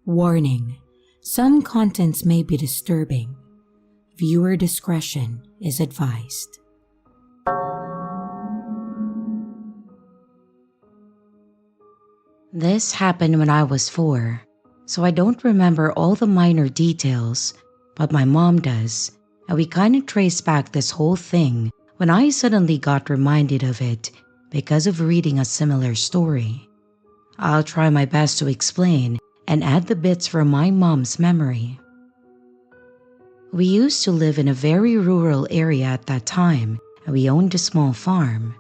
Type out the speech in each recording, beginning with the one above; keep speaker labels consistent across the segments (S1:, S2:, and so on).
S1: Warning: some contents may be disturbing. Viewer discretion is advised.
S2: This happened when I was 4, so I don't remember all the minor details, but my mom does, and we kind of trace back this whole thing when I suddenly got reminded of it because of reading a similar story. I'll try my best to explain and add the bits from my mom's memory. We used to live in a very rural area at that time, and we owned a small farm.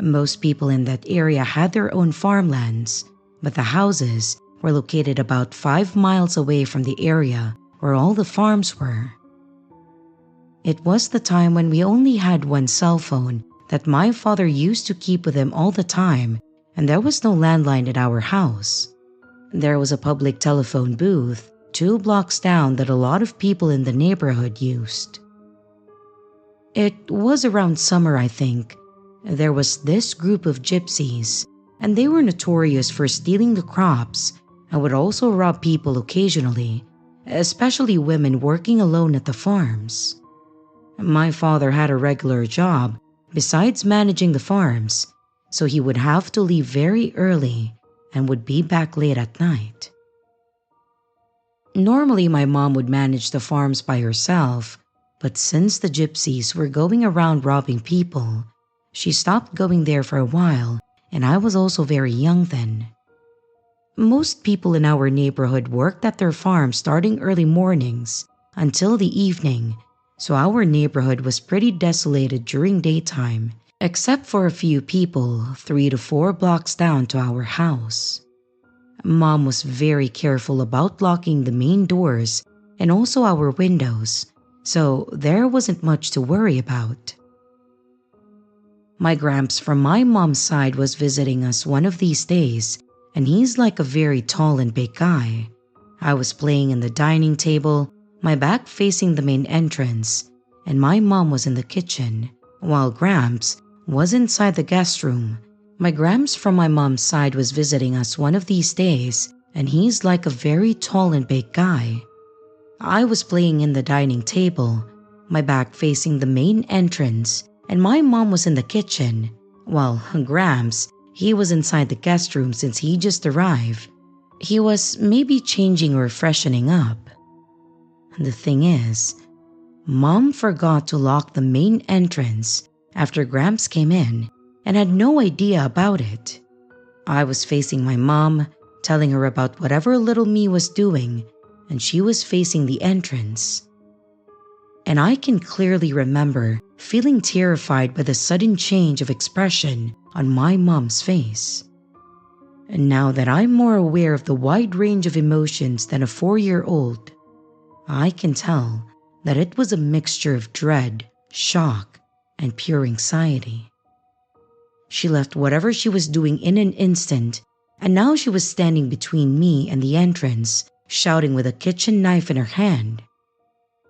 S2: Most people in that area had their own farmlands, but the houses were located about 5 miles away from the area where all the farms were. It was the time when we only had one cell phone that my father used to keep with him all the time, and there was no landline at our house. There was a public telephone booth 2 blocks down that a lot of people in the neighborhood used. It was around summer, I think. There was this group of gypsies, and they were notorious for stealing the crops and would also rob people occasionally, especially women working alone at the farms. My father had a regular job besides managing the farms, so he would have to leave very early and would be back late at night. Normally, my mom would manage the farms by herself, but since the gypsies were going around robbing people, she stopped going there for a while, and I was also very young then. Most people in our neighborhood worked at their farms starting early mornings until the evening, so our neighborhood was pretty desolated during daytime, except for a few people 3 to 4 blocks down to our house. Mom was very careful about locking the main doors and also our windows, so there wasn't much to worry about. My gramps from my mom's side was visiting us one of these days, and he's like a very tall and big guy. I was playing in the dining table, my back facing the main entrance, and my mom was in the kitchen, while Gramps was inside the guest room. My Gramps from my mom's side was visiting us one of these days, and he's like a very tall and big guy. I was playing in the dining table, my back facing the main entrance, and my mom was in the kitchen, while Gramps, he was inside the guest room since he just arrived. He was maybe changing or freshening up. The thing is, Mom forgot to lock the main entrance after Gramps came in and had no idea about it. I was facing my mom, telling her about whatever little me was doing, and she was facing the entrance. And I can clearly remember feeling terrified by the sudden change of expression on my mom's face. And now that I'm more aware of the wide range of emotions than a 4-year-old, I can tell that it was a mixture of dread, shock, and pure anxiety. She left whatever she was doing in an instant, and now she was standing between me and the entrance, shouting with a kitchen knife in her hand.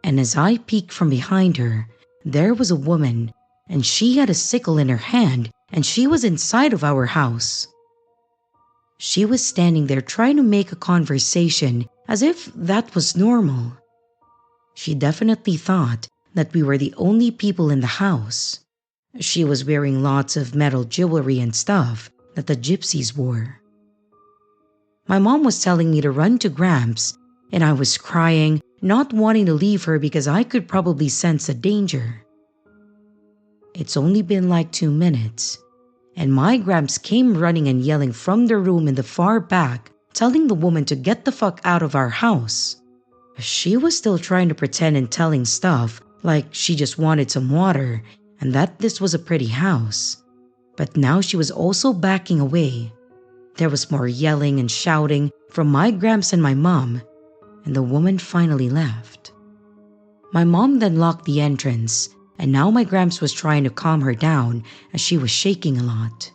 S2: And as I peeked from behind her, there was a woman, and she had a sickle in her hand, and she was inside of our house. She was standing there trying to make a conversation as if that was normal. She definitely thought that we were the only people in the house. She was wearing lots of metal jewelry and stuff that the gypsies wore. My mom was telling me to run to Gramps, and I was crying, not wanting to leave her because I could probably sense a danger. It's only been like 2 minutes, and my Gramps came running and yelling from the room in the far back, telling the woman to get the fuck out of our house. She was still trying to pretend and telling stuff like she just wanted some water and that this was a pretty house. But now she was also backing away. There was more yelling and shouting from my Gramps and my mom, and the woman finally left. My mom then locked the entrance, and now my Gramps was trying to calm her down as she was shaking a lot.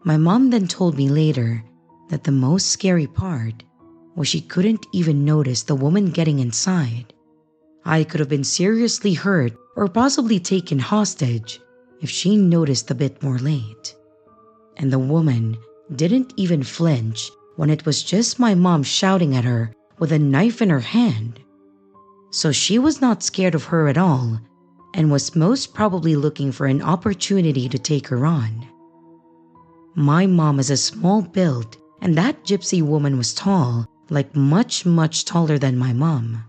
S2: My mom then told me later that the most scary part was she couldn't even notice the woman getting inside. I could have been seriously hurt or possibly taken hostage if she noticed a bit more late. And the woman didn't even flinch when it was just my mom shouting at her with a knife in her hand. So she was not scared of her at all and was most probably looking for an opportunity to take her on. My mom is a small build, and that gypsy woman was tall, like much taller than my mom.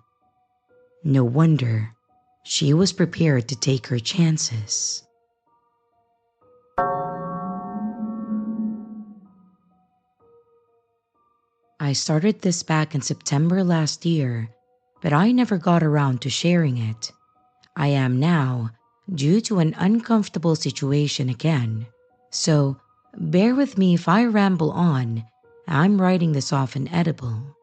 S2: No wonder she was prepared to take her chances. I started this back in September last year, but I never got around to sharing it. I am now, due to an uncomfortable situation again. So, bear with me if I ramble on. I'm writing this off in edible.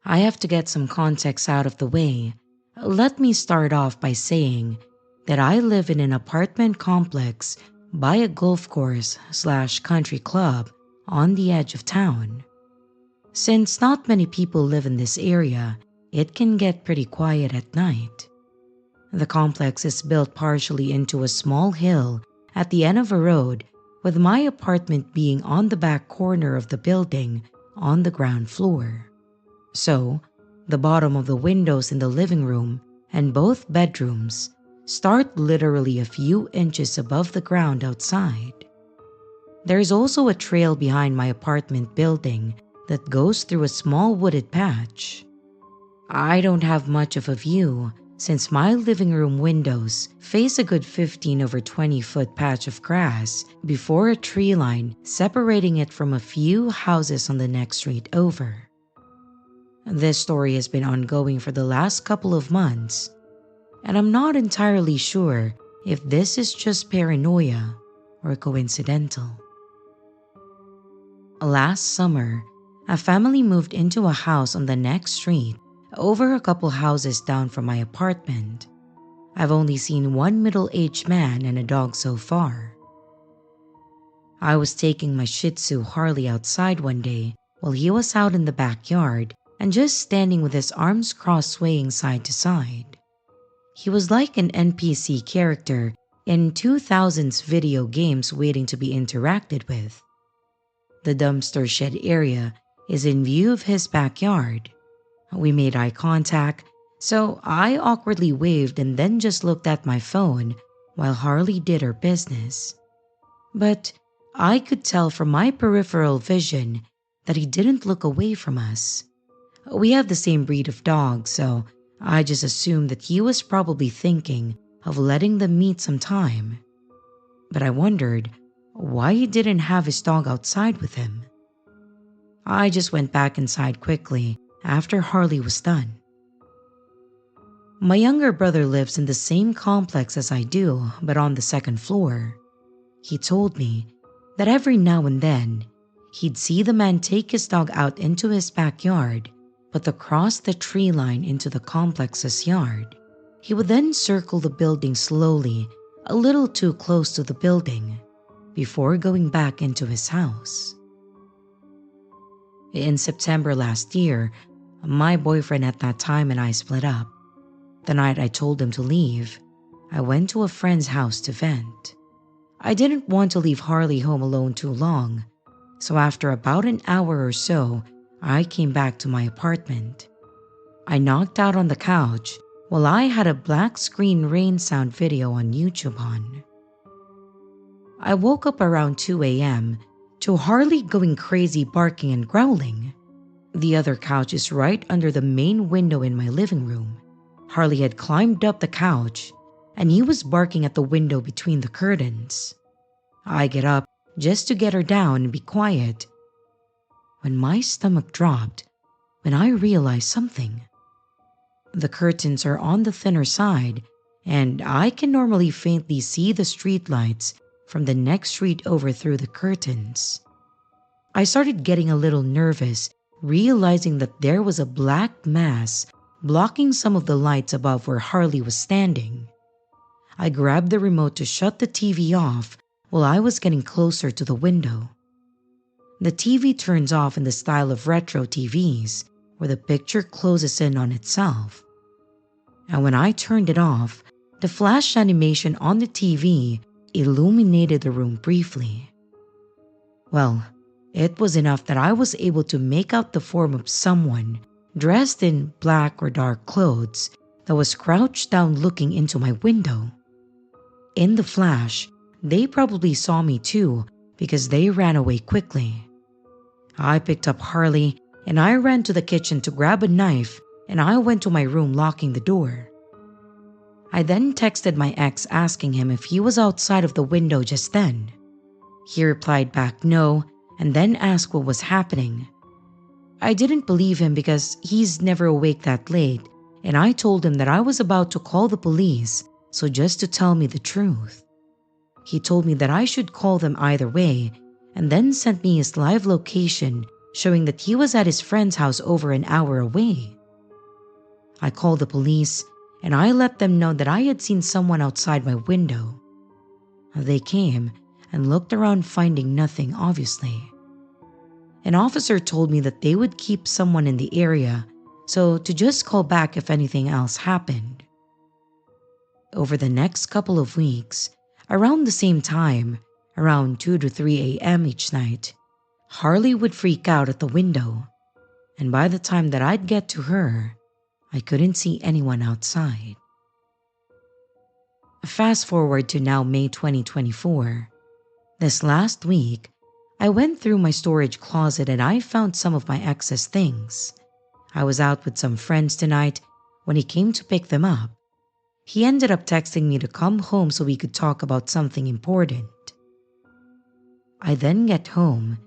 S2: I have to get some context out of the way. Let me start off by saying that I live in an apartment complex by a golf course/country club on the edge of town. Since not many people live in this area, it can get pretty quiet at night. The complex is built partially into a small hill at the end of a road, with my apartment being on the back corner of the building on the ground floor. So, the bottom of the windows in the living room and both bedrooms start literally a few inches above the ground outside. There is also a trail behind my apartment building that goes through a small wooded patch. I don't have much of a view since my living room windows face a good 15/20-foot patch of grass before a tree line separating it from a few houses on the next street over. This story has been ongoing for the last couple of months, and I'm not entirely sure if this is just paranoia or coincidental. Last summer, a family moved into a house on the next street, over a couple houses down from my apartment. I've only seen one middle-aged man and a dog so far. I was taking my Shih Tzu Harley outside one day while he was out in the backyard and just standing with his arms crossed swaying side to side. He was like an NPC character in 2000s video games waiting to be interacted with. The dumpster shed area is in view of his backyard. We made eye contact, so I awkwardly waved and then just looked at my phone while Harley did her business. But I could tell from my peripheral vision that he didn't look away from us. We have the same breed of dog, so I just assumed that he was probably thinking of letting them meet sometime. But I wondered why he didn't have his dog outside with him. I just went back inside quickly after Harley was done. My younger brother lives in the same complex as I do, but on the second floor. He told me that every now and then, he'd see the man take his dog out into his backyard, but across the tree line into the complex's yard. He would then circle the building slowly, a little too close to the building, before going back into his house. In September last year, my boyfriend at that time and I split up. The night I told him to leave, I went to a friend's house to vent. I didn't want to leave Harley home alone too long, so after about an hour or so, I came back to my apartment. I knocked out on the couch while I had a black screen rain sound video on YouTube on. I woke up around 2 a.m. to Harley going crazy barking and growling. The other couch is right under the main window in my living room. Harley had climbed up the couch and he was barking at the window between the curtains. I get up just to get her down and be quiet when my stomach dropped when I realized something. The curtains are on the thinner side and I can normally faintly see the streetlights from the next street over through the curtains. I started getting a little nervous, realizing that there was a black mass blocking some of the lights above where Harley was standing. I grabbed the remote to shut the TV off while I was getting closer to the window. The TV turns off in the style of retro TVs, where the picture closes in on itself. And when I turned it off, the flash animation on the TV illuminated the room briefly. Well, It was enough that I was able to make out the form of someone dressed in black or dark clothes that was crouched down looking into my window. In the flash, they probably saw me too because they ran away quickly. I picked up Harley and I ran to the kitchen to grab a knife, and I went to my room locking the door. I then texted my ex asking him if he was outside of the window just then. He replied back no, and then asked what was happening. I didn't believe him because he's never awake that late, and I told him that I was about to call the police, so just to tell me the truth. He told me that I should call them either way, and then sent me his live location showing that he was at his friend's house over an hour away. I called the police, and I let them know that I had seen someone outside my window. They came and looked around, finding nothing, obviously. An officer told me that they would keep someone in the area, so to just call back if anything else happened. Over the next couple of weeks, around the same time, around 2 to 3 a.m. each night, Harley would freak out at the window, and by the time that I'd get to her, I couldn't see anyone outside. Fast forward to now May 2024. This last week, I went through my storage closet and I found some of my ex's things. I was out with some friends tonight when he came to pick them up. He ended up texting me to come home so we could talk about something important. I then get home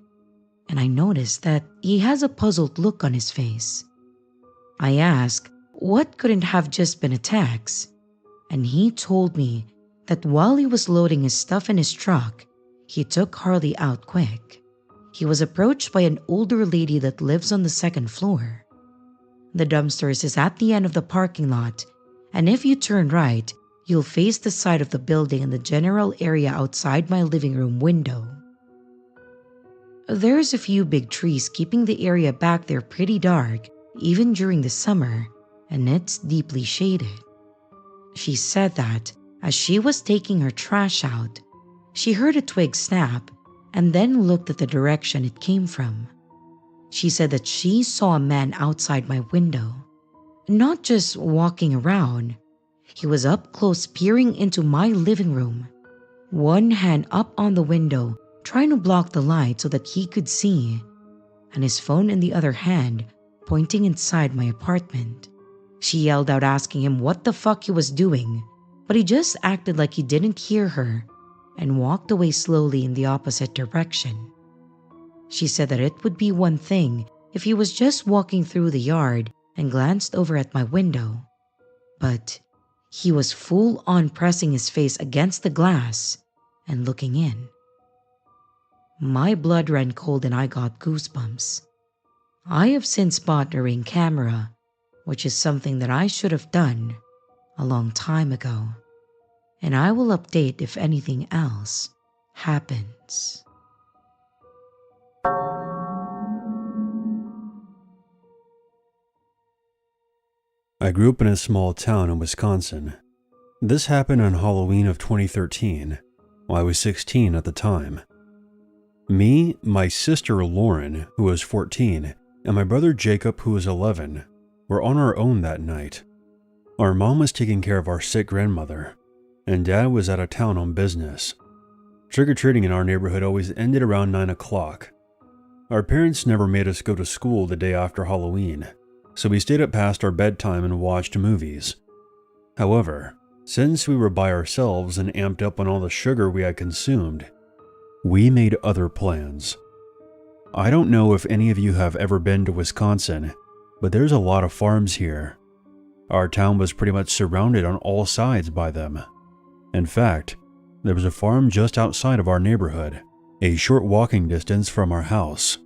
S2: and I notice that he has a puzzled look on his face. I ask, what couldn't have just been a text? And he told me that while he was loading his stuff in his truck, he took Harley out quick. He was approached by an older lady that lives on the second floor. The dumpsters is at the end of the parking lot, and if you turn right, you'll face the side of the building and the general area outside my living room window. There's a few big trees keeping the area back there pretty dark, even during the summer, and it's deeply shaded. She said that, as she was taking her trash out, she heard a twig snap and then looked at the direction it came from. She said that she saw a man outside my window, not just walking around. He was up close peering into my living room, one hand up on the window trying to block the light so that he could see, and his phone in the other hand pointing inside my apartment. She yelled out asking him what the fuck he was doing, but he just acted like he didn't hear her and walked away slowly in the opposite direction. She said that it would be one thing if he was just walking through the yard and glanced over at my window, but he was full on pressing his face against the glass and looking in. My blood ran cold and I got goosebumps. I have since bought a Ring camera, which is something that I should have done a long time ago, and I will update if anything else happens.
S3: I grew up in a small town in Wisconsin. This happened on Halloween of 2013, while I was 16 at the time. Me, my sister Lauren, who was 14, and my brother Jacob, who was 11, were on our own that night. Our mom was taking care of our sick grandmother, and Dad was out of town on business. Trick-or-treating in our neighborhood always ended around 9 o'clock. Our parents never made us go to school the day after Halloween, so we stayed up past our bedtime and watched movies. However, since we were by ourselves and amped up on all the sugar we had consumed, we made other plans. I don't know if any of you have ever been to Wisconsin, but there's a lot of farms here. Our town was pretty much surrounded on all sides by them. In fact, there was a farm just outside of our neighborhood, a short walking distance from our house.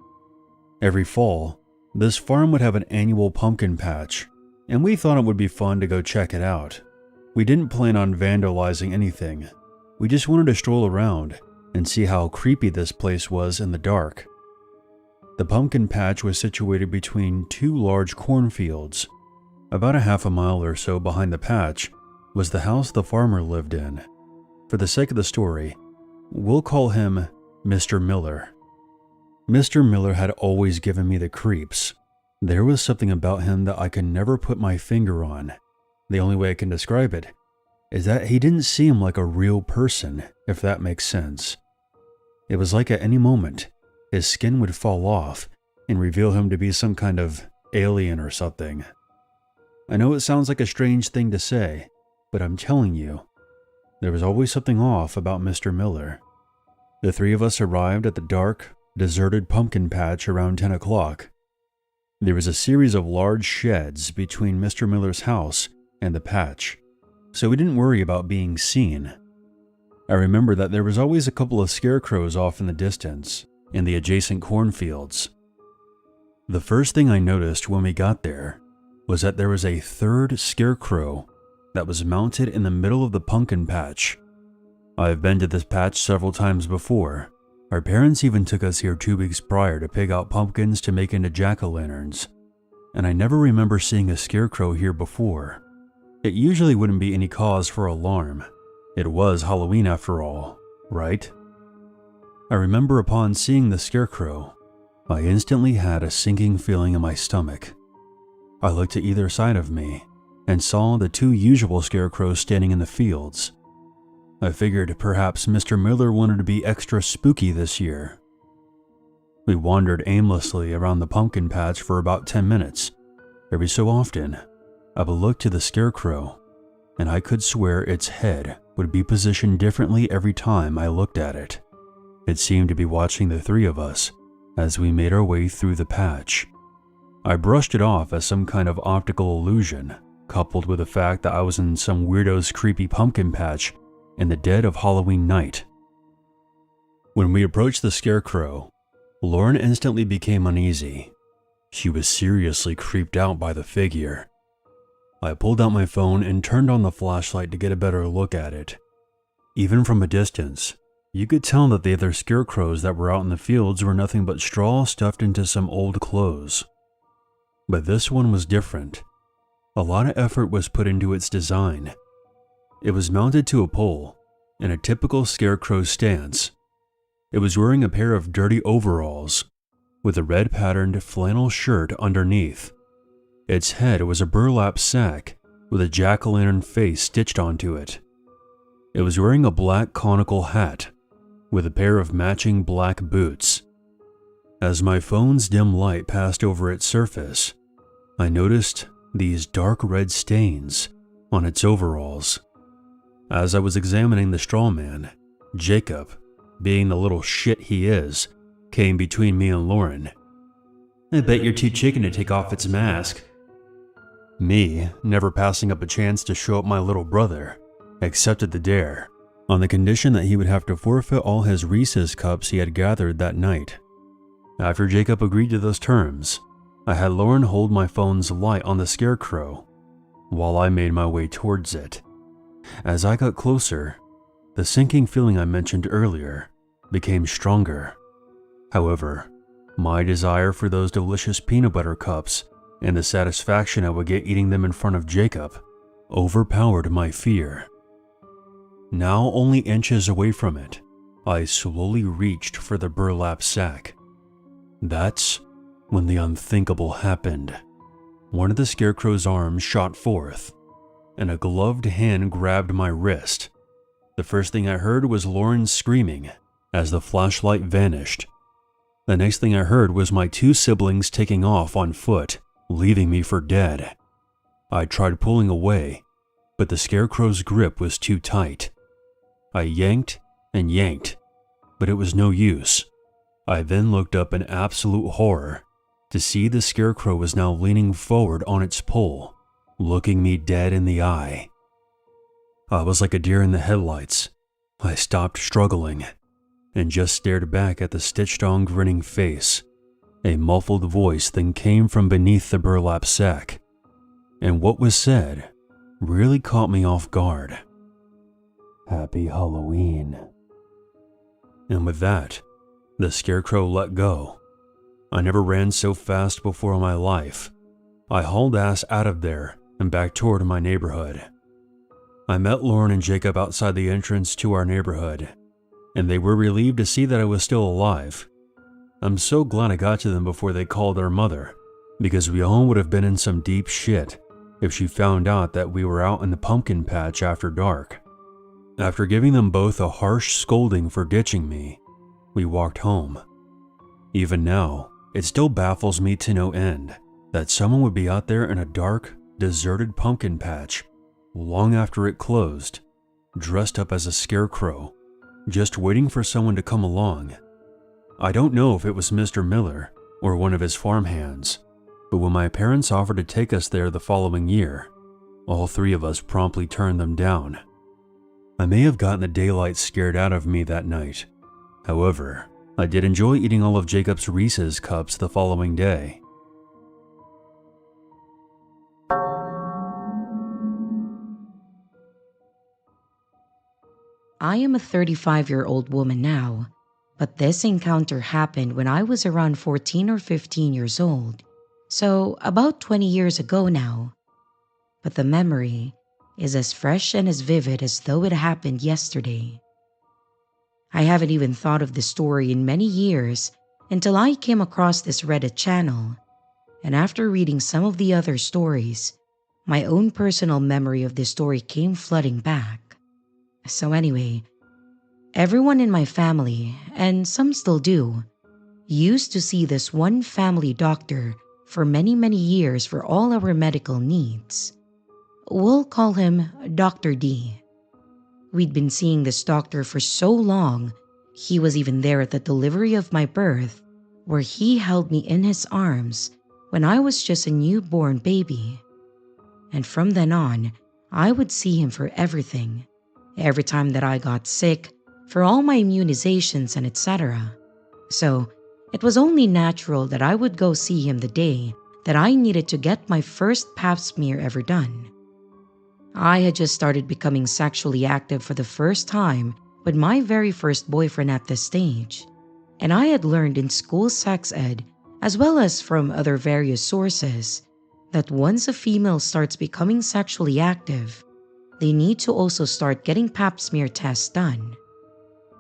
S3: Every fall, this farm would have an annual pumpkin patch, and we thought it would be fun to go check it out. We didn't plan on vandalizing anything. We just wanted to stroll around and see how creepy this place was in the dark. The pumpkin patch was situated between two large cornfields. About a half a mile or so behind the patch was the house the farmer lived in. For the sake of the story, we'll call him Mr. Miller. Mr. Miller had always given me the creeps. There was something about him that I could never put my finger on. The only way I can describe it is that he didn't seem like a real person, if that makes sense. It was like at any moment, his skin would fall off and reveal him to be some kind of alien or something. I know it sounds like a strange thing to say, but I'm telling you, there was always something off about Mr. Miller. The three of us arrived at the dark, deserted pumpkin patch around 10 o'clock. There was a series of large sheds between Mr. Miller's house and the patch, so we didn't worry about being seen. I remember that there was always a couple of scarecrows off in the distance, in the adjacent cornfields. The first thing I noticed when we got there was that there was a third scarecrow that was mounted in the middle of the pumpkin patch. I've been to this patch several times before. Our parents even took us here 2 weeks prior to pick out pumpkins to make into jack-o'-lanterns, and I never remember seeing a scarecrow here before. It usually wouldn't be any cause for alarm. It was Halloween after all, right? I remember upon seeing the scarecrow, I instantly had a sinking feeling in my stomach. I looked to either side of me and saw the 2 usual scarecrows standing in the fields. I figured perhaps Mr. Miller wanted to be extra spooky this year. We wandered aimlessly around the pumpkin patch for about 10 minutes. Every so often, I would look to the scarecrow, and I could swear its head would be positioned differently every time I looked at it. It seemed to be watching the 3 of us as we made our way through the patch. I brushed it off as some kind of optical illusion, coupled with the fact that I was in some weirdo's creepy pumpkin patch in the dead of Halloween night. When we approached the scarecrow, Lauren instantly became uneasy. She was seriously creeped out by the figure. I pulled out my phone and turned on the flashlight to get a better look at it. Even from a distance, you could tell that the other scarecrows that were out in the fields were nothing but straw stuffed into some old clothes. But this one was different. A lot of effort was put into its design. It was mounted to a pole, in a typical scarecrow stance. It was wearing a pair of dirty overalls, with a red patterned flannel shirt underneath. Its head was a burlap sack with a jack-o'-lantern face stitched onto it. It was wearing a black conical hat, with a pair of matching black boots. As my phone's dim light passed over its surface, I noticed these dark red stains on its overalls. As I was examining the straw man, Jacob, being the little shit he is, came between me and Lauren. "I bet you're too chicken to take off its mask." Me, never passing up a chance to show up my little brother, accepted the dare, on the condition that he would have to forfeit all his Reese's cups he had gathered that night. After Jacob agreed to those terms, I had Lauren hold my phone's light on the scarecrow, while I made my way towards it. As I got closer, the sinking feeling I mentioned earlier became stronger. However, my desire for those delicious peanut butter cups and the satisfaction I would get eating them in front of Jacob overpowered my fear. Now only inches away from it, I slowly reached for the burlap sack. That's when the unthinkable happened. One of the scarecrow's arms shot forth, and a gloved hand grabbed my wrist. The first thing I heard was Lauren screaming as the flashlight vanished. The next thing I heard was my 2 siblings taking off on foot, leaving me for dead. I tried pulling away, but the scarecrow's grip was too tight. I yanked and yanked, but it was no use. I then looked up in absolute horror to see the scarecrow was now leaning forward on its pole, looking me dead in the eye. I was like a deer in the headlights. I stopped struggling and just stared back at the stitched-on grinning face. A muffled voice then came from beneath the burlap sack, and what was said really caught me off guard. "Happy Halloween." And with that, the scarecrow let go. I never ran so fast before in my life. I hauled ass out of there and back toward my neighborhood. I met Lauren and Jacob outside the entrance to our neighborhood, and they were relieved to see that I was still alive. I'm so glad I got to them before they called our mother, because we all would have been in some deep shit if she found out that we were out in the pumpkin patch after dark. After giving them both a harsh scolding for ditching me, we walked home. Even now, it still baffles me to no end that someone would be out there in a dark, deserted pumpkin patch long after it closed, dressed up as a scarecrow, just waiting for someone to come along. I don't know if it was Mr. Miller or one of his farmhands, but when my parents offered to take us there the following year, all three of us promptly turned them down. I may have gotten the daylight scared out of me that night. However, I did enjoy eating all of Jacob's Reese's cups the following day.
S2: I am a 35-year-old woman now, but this encounter happened when I was around 14 or 15 years old, so about 20 years ago now. But the memory is as fresh and as vivid as though it happened yesterday. I haven't even thought of this story in many years until I came across this Reddit channel, and after reading some of the other stories, my own personal memory of this story came flooding back. So anyway, everyone in my family, and some still do, used to see this one family doctor for many years for all our medical needs. We'll call him Dr. D. We'd been seeing this doctor for so long, he was even there at the delivery of my birth, where he held me in his arms when I was just a newborn baby. And from then on, I would see him for everything. Every time that I got sick, for all my immunizations and etc. So, it was only natural that I would go see him the day that I needed to get my first pap smear ever done. I had just started becoming sexually active for the first time with my very first boyfriend at this stage, and I had learned in school sex ed, as well as from other various sources, that once a female starts becoming sexually active, they need to also start getting pap smear tests done.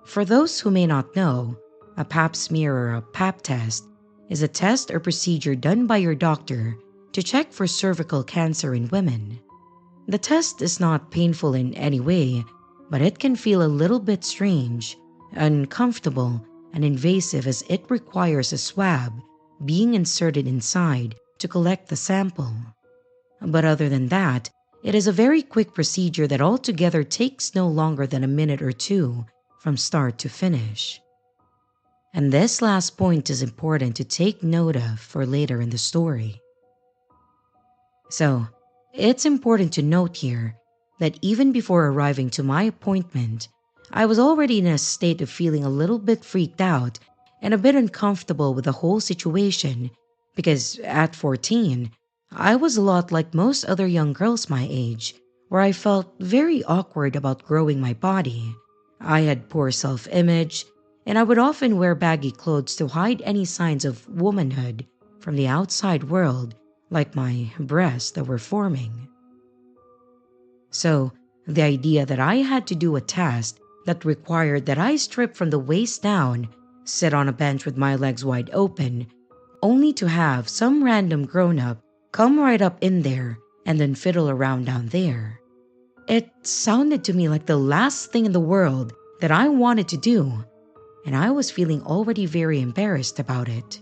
S2: For those who may not know, a pap smear or a pap test is a test or procedure done by your doctor to check for cervical cancer in women. The test is not painful in any way, but it can feel a little bit strange, uncomfortable, and invasive as it requires a swab being inserted inside to collect the sample. But other than that, it is a very quick procedure that altogether takes no longer than a minute or two from start to finish. And this last point is important to take note of for later in the story. So, it's important to note here that even before arriving to my appointment, I was already in a state of feeling a little bit freaked out and a bit uncomfortable with the whole situation because at 14, I was a lot like most other young girls my age, where I felt very awkward about growing my body. I had poor self-image, and I would often wear baggy clothes to hide any signs of womanhood from the outside world, like my breasts that were forming. So, the idea that I had to do a test that required that I strip from the waist down, sit on a bench with my legs wide open, only to have some random grown-up come right up in there and then fiddle around down there. It sounded to me like the last thing in the world that I wanted to do, and I was feeling already very embarrassed about it.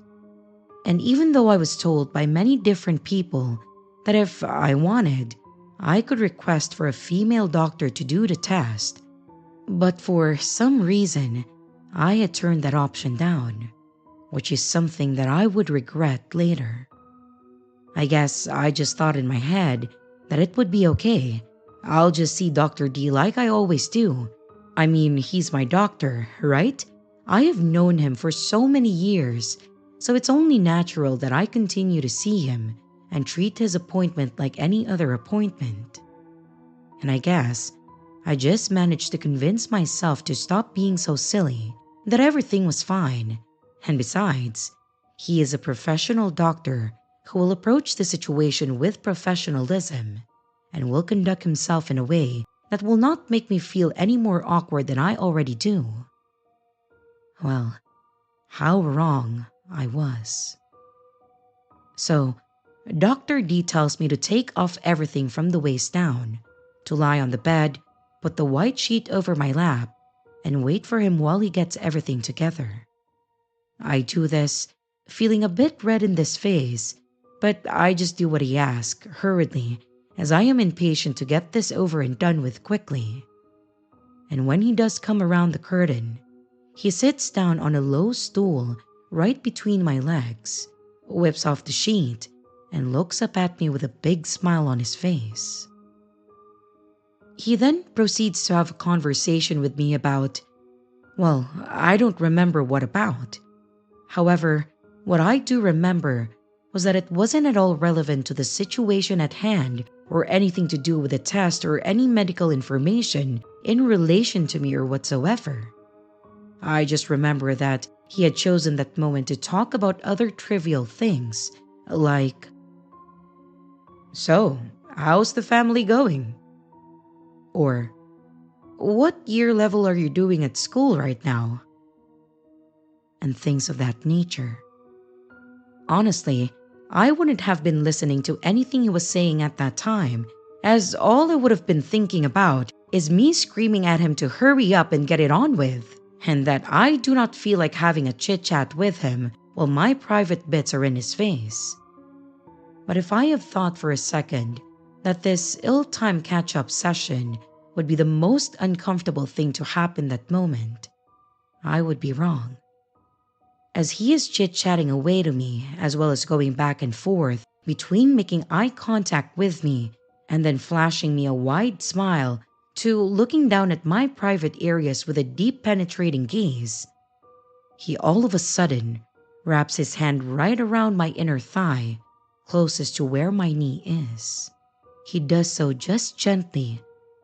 S2: And even though I was told by many different people that if I wanted, I could request for a female doctor to do the test, but for some reason, I had turned that option down, which is something that I would regret later. I guess I just thought in my head that it would be okay. I'll just see Dr. D like I always do. I mean, he's my doctor, right? I have known him for so many years, so it's only natural that I continue to see him and treat his appointment like any other appointment. And I guess I just managed to convince myself to stop being so silly, that everything was fine. And besides, he is a professional doctor who will approach the situation with professionalism and will conduct himself in a way that will not make me feel any more awkward than I already do. Well, how wrong I was. So, Dr. D tells me to take off everything from the waist down, to lie on the bed, put the white sheet over my lap, and wait for him while he gets everything together. I do this, feeling a bit red in this face, but I just do what he asks, hurriedly, as I am impatient to get this over and done with quickly. And when he does come around the curtain, he sits down on a low stool right between my legs, whips off the sheet, and looks up at me with a big smile on his face. He then proceeds to have a conversation with me about, well, I don't remember what about. However, what I do remember was that it wasn't at all relevant to the situation at hand or anything to do with a test or any medical information in relation to me or whatsoever. I just remember that he had chosen that moment to talk about other trivial things, like, "So, how's the family going?" Or, "What year level are you doing at school right now?" And things of that nature. Honestly, I wouldn't have been listening to anything he was saying at that time, as all I would have been thinking about is me screaming at him to hurry up and get it on with, and that I do not feel like having a chit-chat with him while my private bits are in his face. But if I have thought for a second that this ill-timed catch-up session would be the most uncomfortable thing to happen that moment, I would be wrong. As he is chit-chatting away to me, as well as going back and forth between making eye contact with me and then flashing me a wide smile to looking down at my private areas with a deep penetrating gaze, he all of a sudden wraps his hand right around my inner thigh, closest to where my knee is. He does so just gently,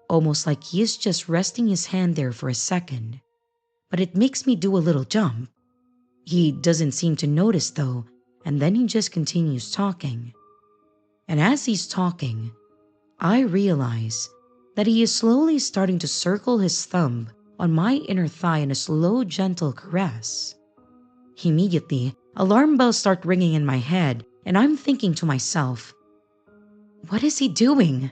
S2: almost like he is just resting his hand there for a second, but it makes me do a little jump. He doesn't seem to notice though, and then he just continues talking. And as he's talking, I realize that he is slowly starting to circle his thumb on my inner thigh in a slow, gentle caress. Immediately, alarm bells start ringing in my head, and I'm thinking to myself, what is he doing?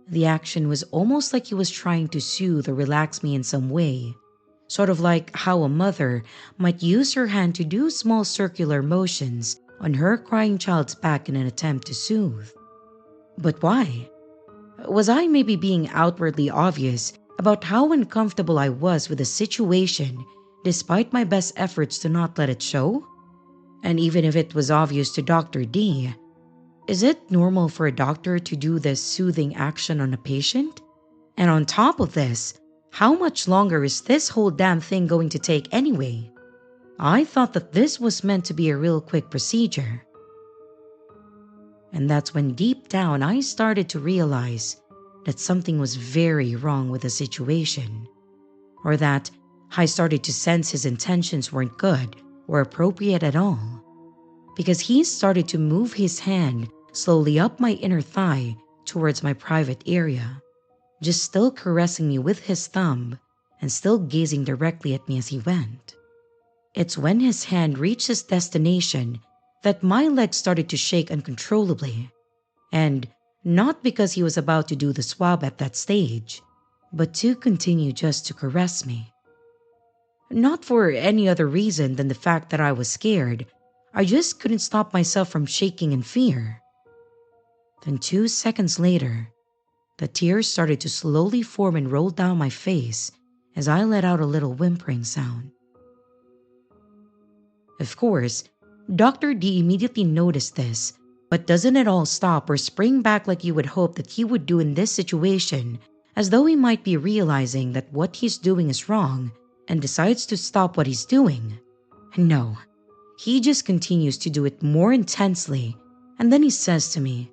S2: The action was almost like he was trying to soothe or relax me in some way, sort of like how a mother might use her hand to do small circular motions on her crying child's back in an attempt to soothe. But why? Was I maybe being outwardly obvious about how uncomfortable I was with the situation, despite my best efforts to not let it show? And even if it was obvious to Dr. D, is it normal for a doctor to do this soothing action on a patient? And on top of this, how much longer is this whole damn thing going to take anyway? I thought that this was meant to be a real quick procedure. And that's when deep down I started to realize that something was very wrong with the situation, or that I started to sense his intentions weren't good or appropriate at all, because he started to move his hand slowly up my inner thigh towards my private area, just still caressing me with his thumb and still gazing directly at me as he went. It's when his hand reached his destination that my legs started to shake uncontrollably, and not because he was about to do the swab at that stage, but to continue just to caress me. Not for any other reason than the fact that I was scared. I just couldn't stop myself from shaking in fear. Then 2 seconds later, the tears started to slowly form and roll down my face as I let out a little whimpering sound. Of course, Dr. D immediately noticed this, but doesn't at all stop or spring back like you would hope that he would do in this situation, as though he might be realizing that what he's doing is wrong and decides to stop what he's doing. No, he just continues to do it more intensely, and then he says to me,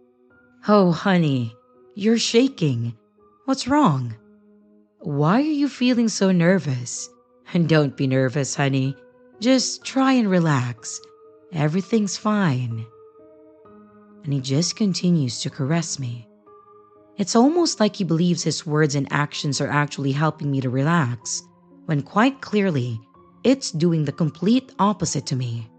S2: "Oh, honey, you're shaking. What's wrong? Why are you feeling so nervous? And don't be nervous, honey. Just try and relax. Everything's fine." And he just continues to caress me. It's almost like he believes his words and actions are actually helping me to relax, when quite clearly, it's doing the complete opposite to me.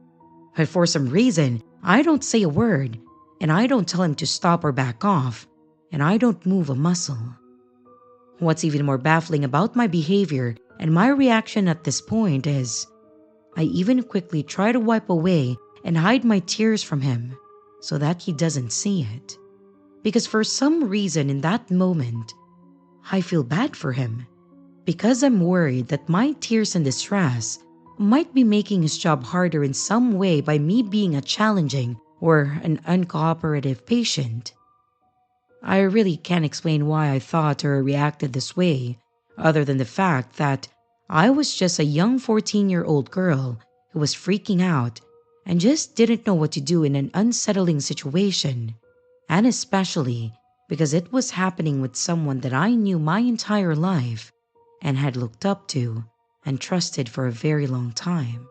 S2: But for some reason, I don't say a word, and I don't tell him to stop or back off, and I don't move a muscle. What's even more baffling about my behavior and my reaction at this point is, I even quickly try to wipe away and hide my tears from him so that he doesn't see it. Because for some reason in that moment, I feel bad for him. Because I'm worried that my tears and distress might be making his job harder in some way by me being a challenging or an uncooperative patient. I really can't explain why I thought or reacted this way, other than the fact that I was just a young 14-year-old girl who was freaking out and just didn't know what to do in an unsettling situation, and especially because it was happening with someone that I knew my entire life and had looked up to and trusted for a very long time.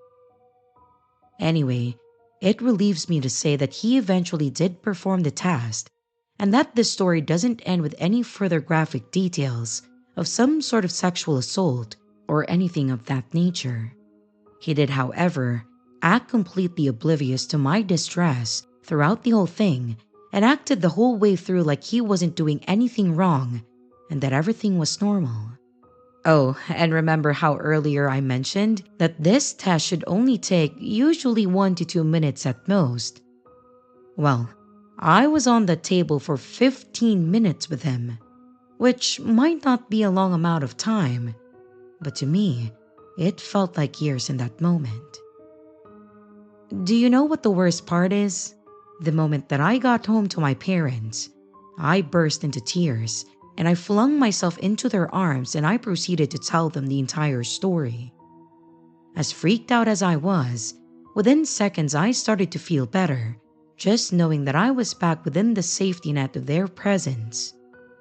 S2: Anyway, it relieves me to say that he eventually did perform the task, and that this story doesn't end with any further graphic details of some sort of sexual assault or anything of that nature. He did, however, act completely oblivious to my distress throughout the whole thing and acted the whole way through like he wasn't doing anything wrong and that everything was normal. Oh, and remember how earlier I mentioned that this test should only take usually 1 to 2 minutes at most? Well, I was on the table for 15 minutes with him, which might not be a long amount of time, but to me, it felt like years in that moment. Do you know what the worst part is? The moment that I got home to my parents, I burst into tears and I flung myself into their arms and I proceeded to tell them the entire story. As freaked out as I was, within seconds I started to feel better, just knowing that I was back within the safety net of their presence,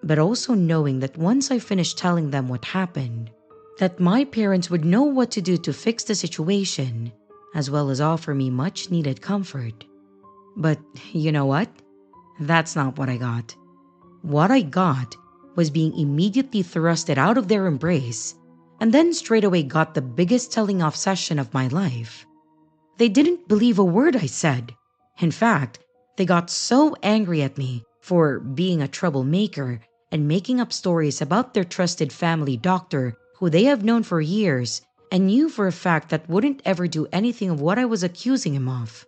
S2: but also knowing that once I finished telling them what happened, that my parents would know what to do to fix the situation, as well as offer me much needed comfort. But you know what? That's not what I got. What I got was being immediately thrusted out of their embrace, and then straight away got the biggest telling off session of my life. They didn't believe a word I said. In fact, they got so angry at me for being a troublemaker and making up stories about their trusted family doctor who they have known for years and knew for a fact that wouldn't ever do anything of what I was accusing him of.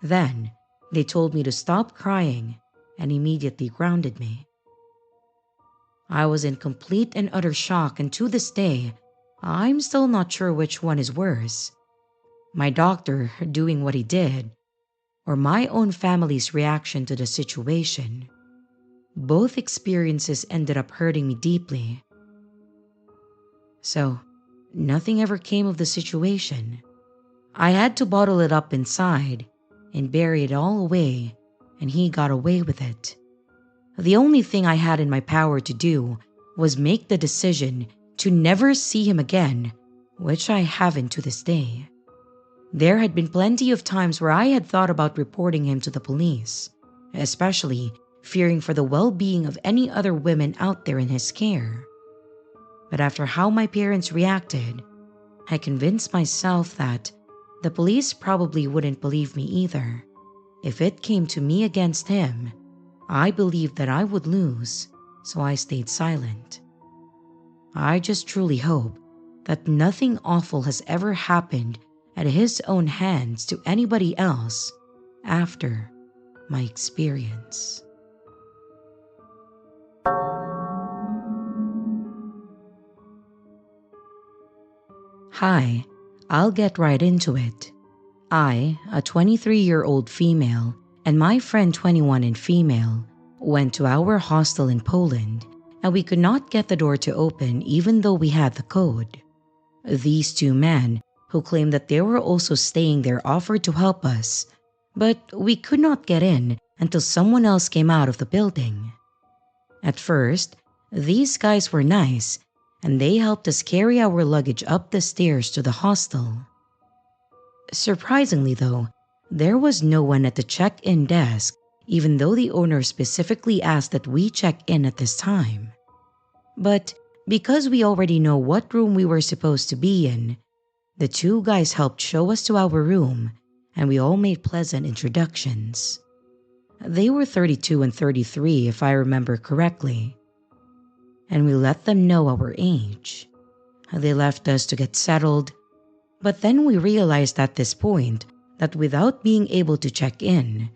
S2: Then, they told me to stop crying and immediately grounded me. I was in complete and utter shock, and to this day, I'm still not sure which one is worse. My doctor doing what he did, or my own family's reaction to the situation. Both experiences ended up hurting me deeply. So, nothing ever came of the situation. I had to bottle it up inside and bury it all away, and he got away with it. The only thing I had in my power to do was make the decision to never see him again, which I haven't to this day. There had been plenty of times where I had thought about reporting him to the police, especially fearing for the well-being of any other women out there in his care. But after how my parents reacted, I convinced myself that the police probably wouldn't believe me either. If it came to me against him, I believed that I would lose, so I stayed silent. I just truly hope that nothing awful has ever happened at his own hands to anybody else after my experience. Hi, I'll get right into it. I, a 23-year-old female, and my friend 21 and female, went to our hostel in Poland, and we could not get the door to open even though we had the code. These two men, who claimed that they were also staying there, offered to help us, but we could not get in until someone else came out of the building. At first, these guys were nice, and they helped us carry our luggage up the stairs to the hostel. Surprisingly though, there was no one at the check-in desk, even though the owner specifically asked that we check in at this time. But because we already know what room we were supposed to be in, the two guys helped show us to our room, and we all made pleasant introductions. They were 32 and 33 if I remember correctly, and we let them know our age. They left us to get settled, but then we realized at this point that without being able to check in,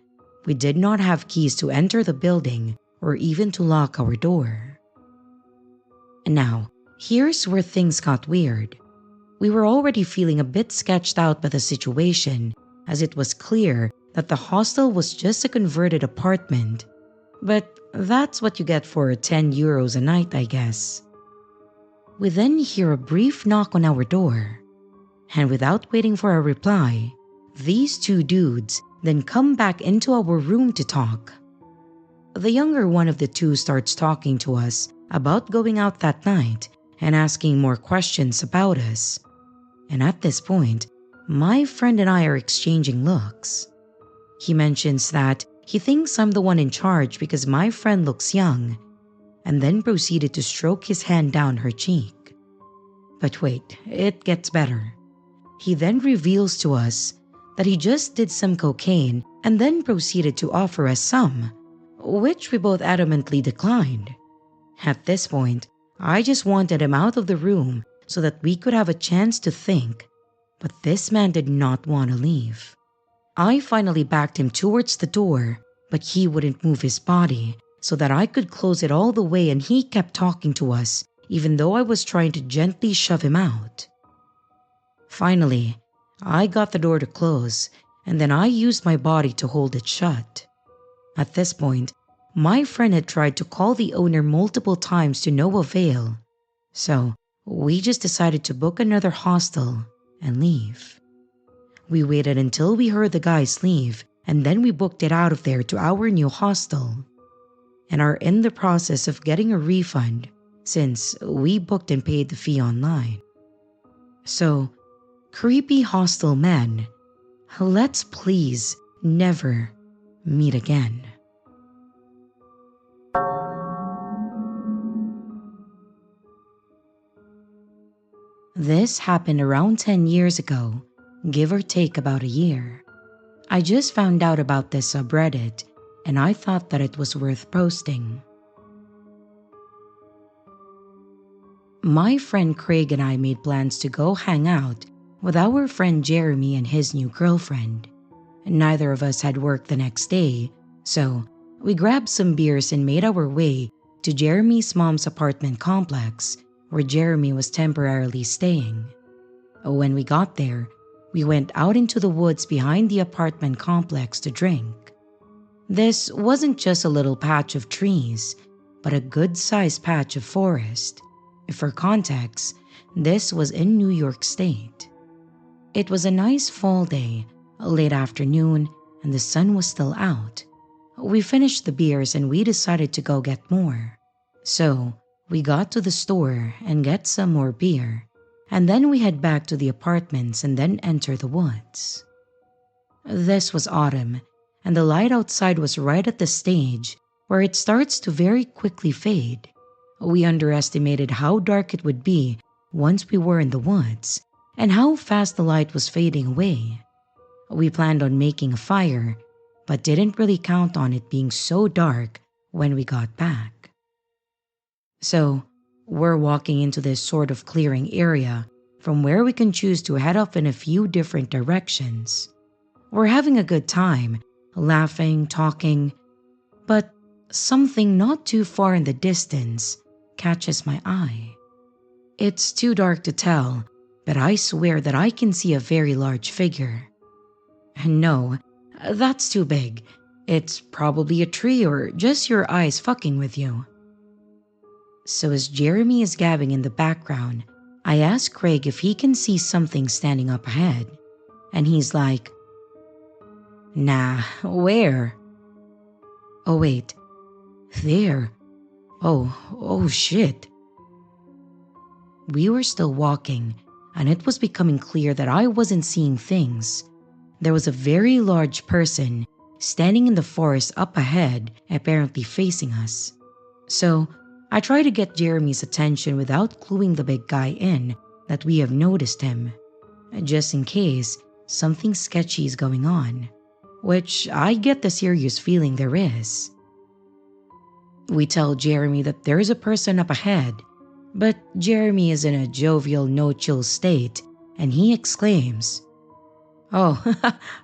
S2: we did not have keys to enter the building or even to lock our door. Now, here's where things got weird. We were already feeling a bit sketched out by the situation, as it was clear that the hostel was just a converted apartment. But that's what you get for €10 a night, I guess. We then hear a brief knock on our door, and without waiting for a reply, these two dudes then come back into our room to talk. The younger one of the two starts talking to us about going out that night and asking more questions about us. And at this point, my friend and I are exchanging looks. He mentions that he thinks I'm the one in charge because my friend looks young, and then proceeded to stroke his hand down her cheek. But wait, it gets better. He then reveals to us that he just did some cocaine and then proceeded to offer us some, which we both adamantly declined. At this point, I just wanted him out of the room so that we could have a chance to think, but this man did not want to leave. I finally backed him towards the door, but he wouldn't move his body so that I could close it all the way, and he kept talking to us even though I was trying to gently shove him out. Finally, I got the door to close, and then I used my body to hold it shut. At this point, my friend had tried to call the owner multiple times to no avail, so we just decided to book another hostel and leave. We waited until we heard the guys leave, and then we booked it out of there to our new hostel, and are in the process of getting a refund since we booked and paid the fee online. So, creepy hostel men, let's please never meet again. This happened around 10 years ago, give or take about a year. I just found out about this subreddit, and I thought that it was worth posting. My friend Craig and I made plans to go hang out with our friend Jeremy and his new girlfriend. Neither of us had work the next day, so we grabbed some beers and made our way to Jeremy's mom's apartment complex, where Jeremy was temporarily staying. When we got there, we went out into the woods behind the apartment complex to drink. This wasn't just a little patch of trees, but a good-sized patch of forest. For context, this was in New York State. It was a nice fall day, late afternoon, and the sun was still out. We finished the beers and we decided to go get more. So, we got to the store and get some more beer, and then we head back to the apartments and then enter the woods. This was autumn, and the light outside was right at the stage where it starts to very quickly fade. We underestimated how dark it would be once we were in the woods, and how fast the light was fading away. We planned on making a fire, but didn't really count on it being so dark when we got back. So, we're walking into this sort of clearing area from where we can choose to head off in a few different directions. We're having a good time, laughing, talking, but something not too far in the distance catches my eye. It's too dark to tell, but I swear that I can see a very large figure. No, that's too big. It's probably a tree or just your eyes fucking with you. So as Jeremy is gabbing in the background, I ask Craig if he can see something standing up ahead, and he's like, "Nah, where?" "Oh wait, there. Oh shit." We were still walking, and it was becoming clear that I wasn't seeing things. There was a very large person standing in the forest up ahead, apparently facing us. So, I try to get Jeremy's attention without cluing the big guy in that we have noticed him. Just in case, something sketchy is going on, which I get the serious feeling there is. We tell Jeremy that there is a person up ahead, but Jeremy is in a jovial, no-chill state, and he exclaims, "Oh,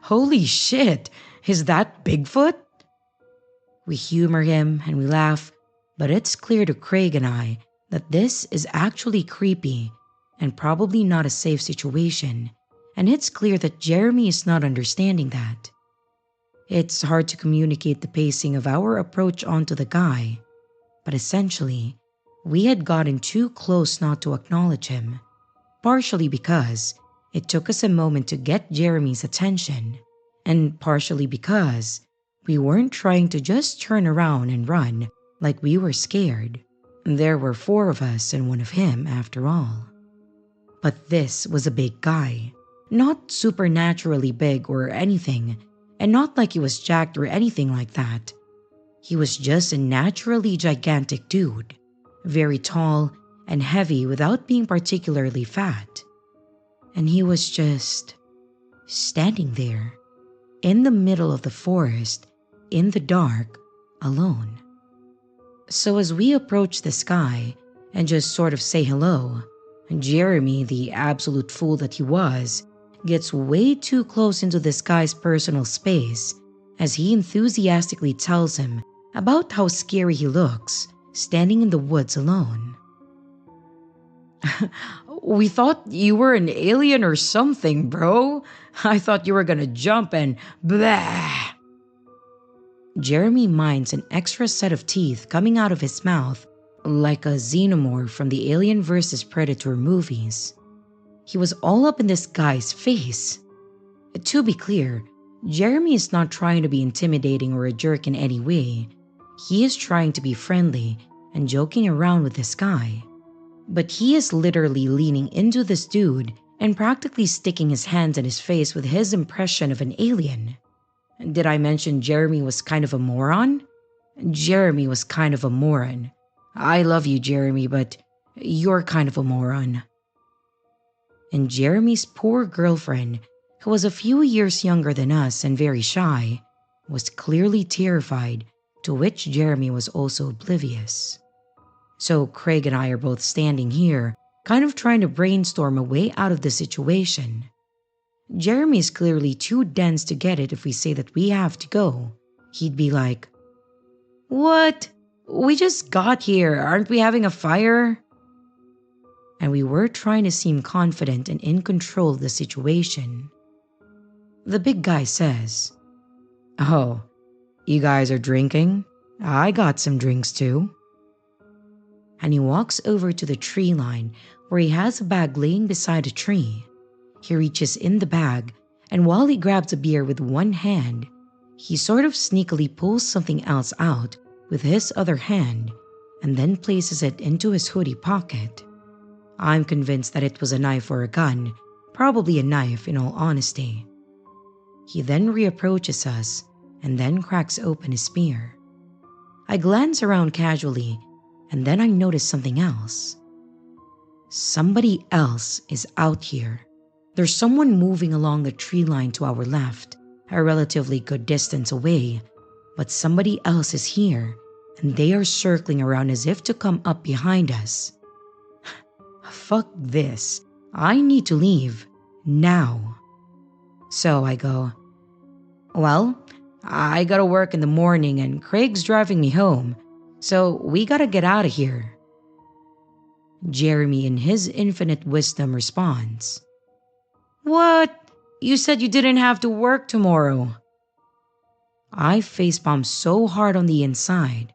S2: holy shit, is that Bigfoot?" We humor him and we laugh, but it's clear to Craig and I that this is actually creepy and probably not a safe situation, and it's clear that Jeremy is not understanding that. It's hard to communicate the pacing of our approach onto the guy, but essentially, we had gotten too close not to acknowledge him, partially because it took us a moment to get Jeremy's attention, and partially because we weren't trying to just turn around and run like we were scared. There were 4 of us and 1 of him after all. But this was a big guy, not supernaturally big or anything, and not like he was jacked or anything like that. He was just a naturally gigantic dude, very tall and heavy without being particularly fat. And he was just standing there, in the middle of the forest, in the dark, alone. So as we approach this guy and just sort of say hello, Jeremy, the absolute fool that he was, gets way too close into this guy's personal space as he enthusiastically tells him about how scary he looks standing in the woods alone. "We thought you were an alien or something, bro. I thought you were gonna jump and blah." Jeremy minds an extra set of teeth coming out of his mouth like a xenomorph from the Alien vs. Predator movies. He was all up in this guy's face. To be clear, Jeremy is not trying to be intimidating or a jerk in any way. He is trying to be friendly and joking around with this guy. But he is literally leaning into this dude and practically sticking his hands in his face with his impression of an alien. Did I mention Jeremy was kind of a moron? Jeremy was kind of a moron. I love you, Jeremy, but you're kind of a moron. And Jeremy's poor girlfriend, who was a few years younger than us and very shy, was clearly terrified, to which Jeremy was also oblivious. So Craig and I are both standing here, kind of trying to brainstorm a way out of the situation. Jeremy is clearly too dense to get it if we say that we have to go. He'd be like, "What? We just got here. Aren't we having a fire?" And we were trying to seem confident and in control of the situation. The big guy says, "Oh, you guys are drinking? I got some drinks too." And he walks over to the tree line where he has a bag laying beside a tree. He reaches in the bag, and while he grabs a beer with one hand, he sort of sneakily pulls something else out with his other hand and then places it into his hoodie pocket. I'm convinced that it was a knife or a gun, probably a knife in all honesty. He then reapproaches us and then cracks open his beer. I glance around casually and then I notice something else. Somebody else is out here. There's someone moving along the tree line to our left, a relatively good distance away, but somebody else is here and they are circling around as if to come up behind us. Fuck this. I need to leave. Now. So I go, "Well, I gotta work in the morning and Craig's driving me home, so we gotta get out of here." Jeremy in his infinite wisdom responds, "What? You said you didn't have to work tomorrow." I facepalm so hard on the inside.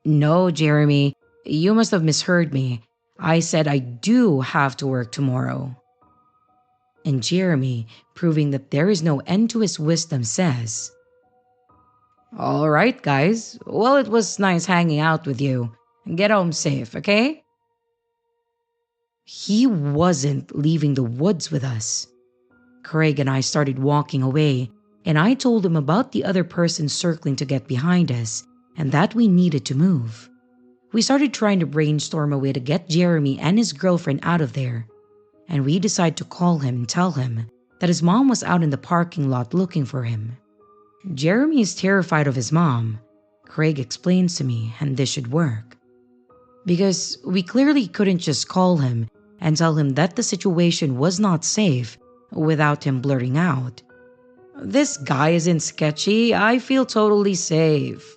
S2: "No, Jeremy, you must have misheard me. I said I do have to work tomorrow." And Jeremy, proving that there is no end to his wisdom, says, "All right, guys. Well, it was nice hanging out with you. Get home safe, okay?" He wasn't leaving the woods with us. Craig and I started walking away, and I told him about the other person circling to get behind us and that we needed to move. We started trying to brainstorm a way to get Jeremy and his girlfriend out of there. and we decide to call him and tell him that his mom was out in the parking lot looking for him. Jeremy is terrified of his mom. Craig explains to me, and this should work. Because we clearly couldn't just call him and tell him that the situation was not safe without him blurting out, "This guy isn't sketchy, I feel totally safe."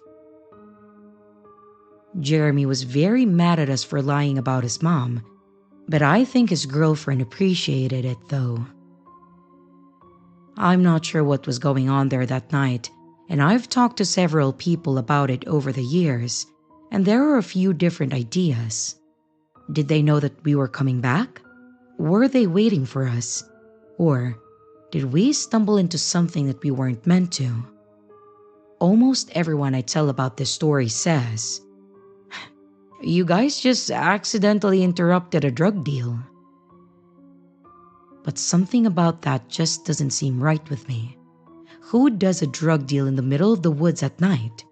S2: Jeremy was very mad at us for lying about his mom, but I think his girlfriend appreciated it though. I'm not sure what was going on there that night, and I've talked to several people about it over the years, and there are a few different ideas. Did they know that we were coming back? Were they waiting for us? Or did we stumble into something that we weren't meant to? Almost everyone I tell about this story says, "You guys just accidentally interrupted a drug deal." But something about that just doesn't seem right with me. Who does a drug deal in the middle of the woods at night?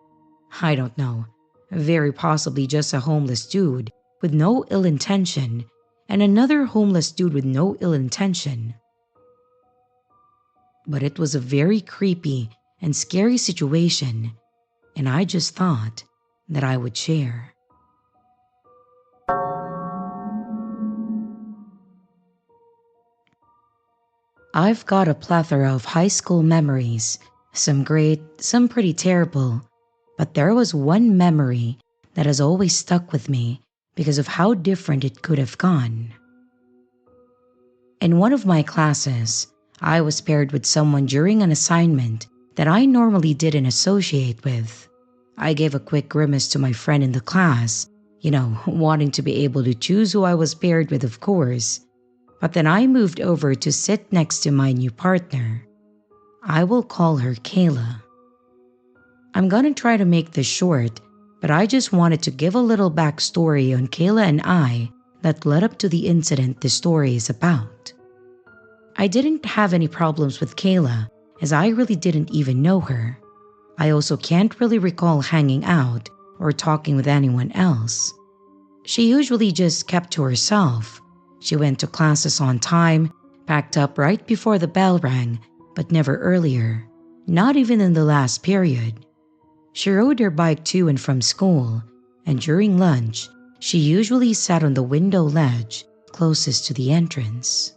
S2: I don't know. Very possibly just a homeless dude with no ill intention and another homeless dude with no ill intention. But it was a very creepy and scary situation, and I just thought that I would share. I've got a plethora of high school memories, some great, some pretty terrible, but there was one memory that has always stuck with me because of how different it could have gone. In one of my classes, I was paired with someone during an assignment that I normally didn't associate with. I gave a quick grimace to my friend in the class, wanting to be able to choose who I was paired with, of course. But then I moved over to sit next to my new partner. I will call her Kayla. I'm gonna try to make this short, but I just wanted to give a little backstory on Kayla and I that led up to the incident this story is about. I didn't have any problems with Kayla, as I really didn't even know her. I also can't really recall hanging out or talking with anyone else. She usually just kept to herself. She went to classes on time, packed up right before the bell rang, but never earlier, not even in the last period. She rode her bike to and from school, and during lunch, she usually sat on the window ledge closest to the entrance.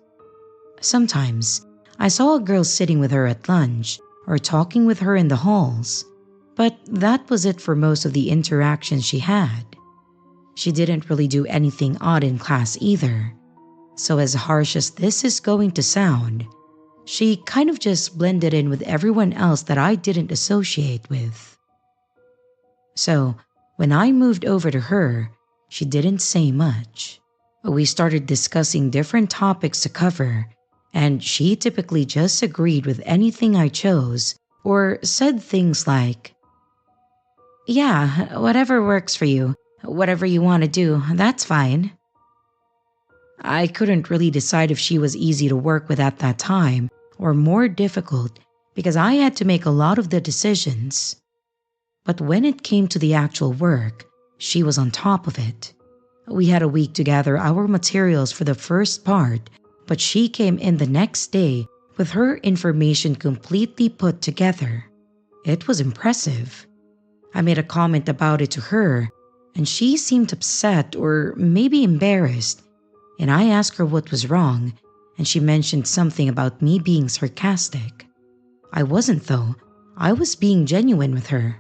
S2: Sometimes, I saw a girl sitting with her at lunch or talking with her in the halls, but that was it for most of the interactions she had. She didn't really do anything odd in class either. So as harsh as this is going to sound, she kind of just blended in with everyone else that I didn't associate with. So when I moved over to her, she didn't say much. We started discussing different topics to cover, and she typically just agreed with anything I chose or said things like, "Yeah, whatever works for you, whatever you want to do, that's fine." I couldn't really decide if she was easy to work with at that time or more difficult because I had to make a lot of the decisions. But when it came to the actual work, she was on top of it. We had a week to gather our materials for the first part, but she came in the next day with her information completely put together. It was impressive. I made a comment about it to her, and she seemed upset or maybe embarrassed, and I asked her what was wrong, and she mentioned something about me being sarcastic. I wasn't though. I was being genuine with her.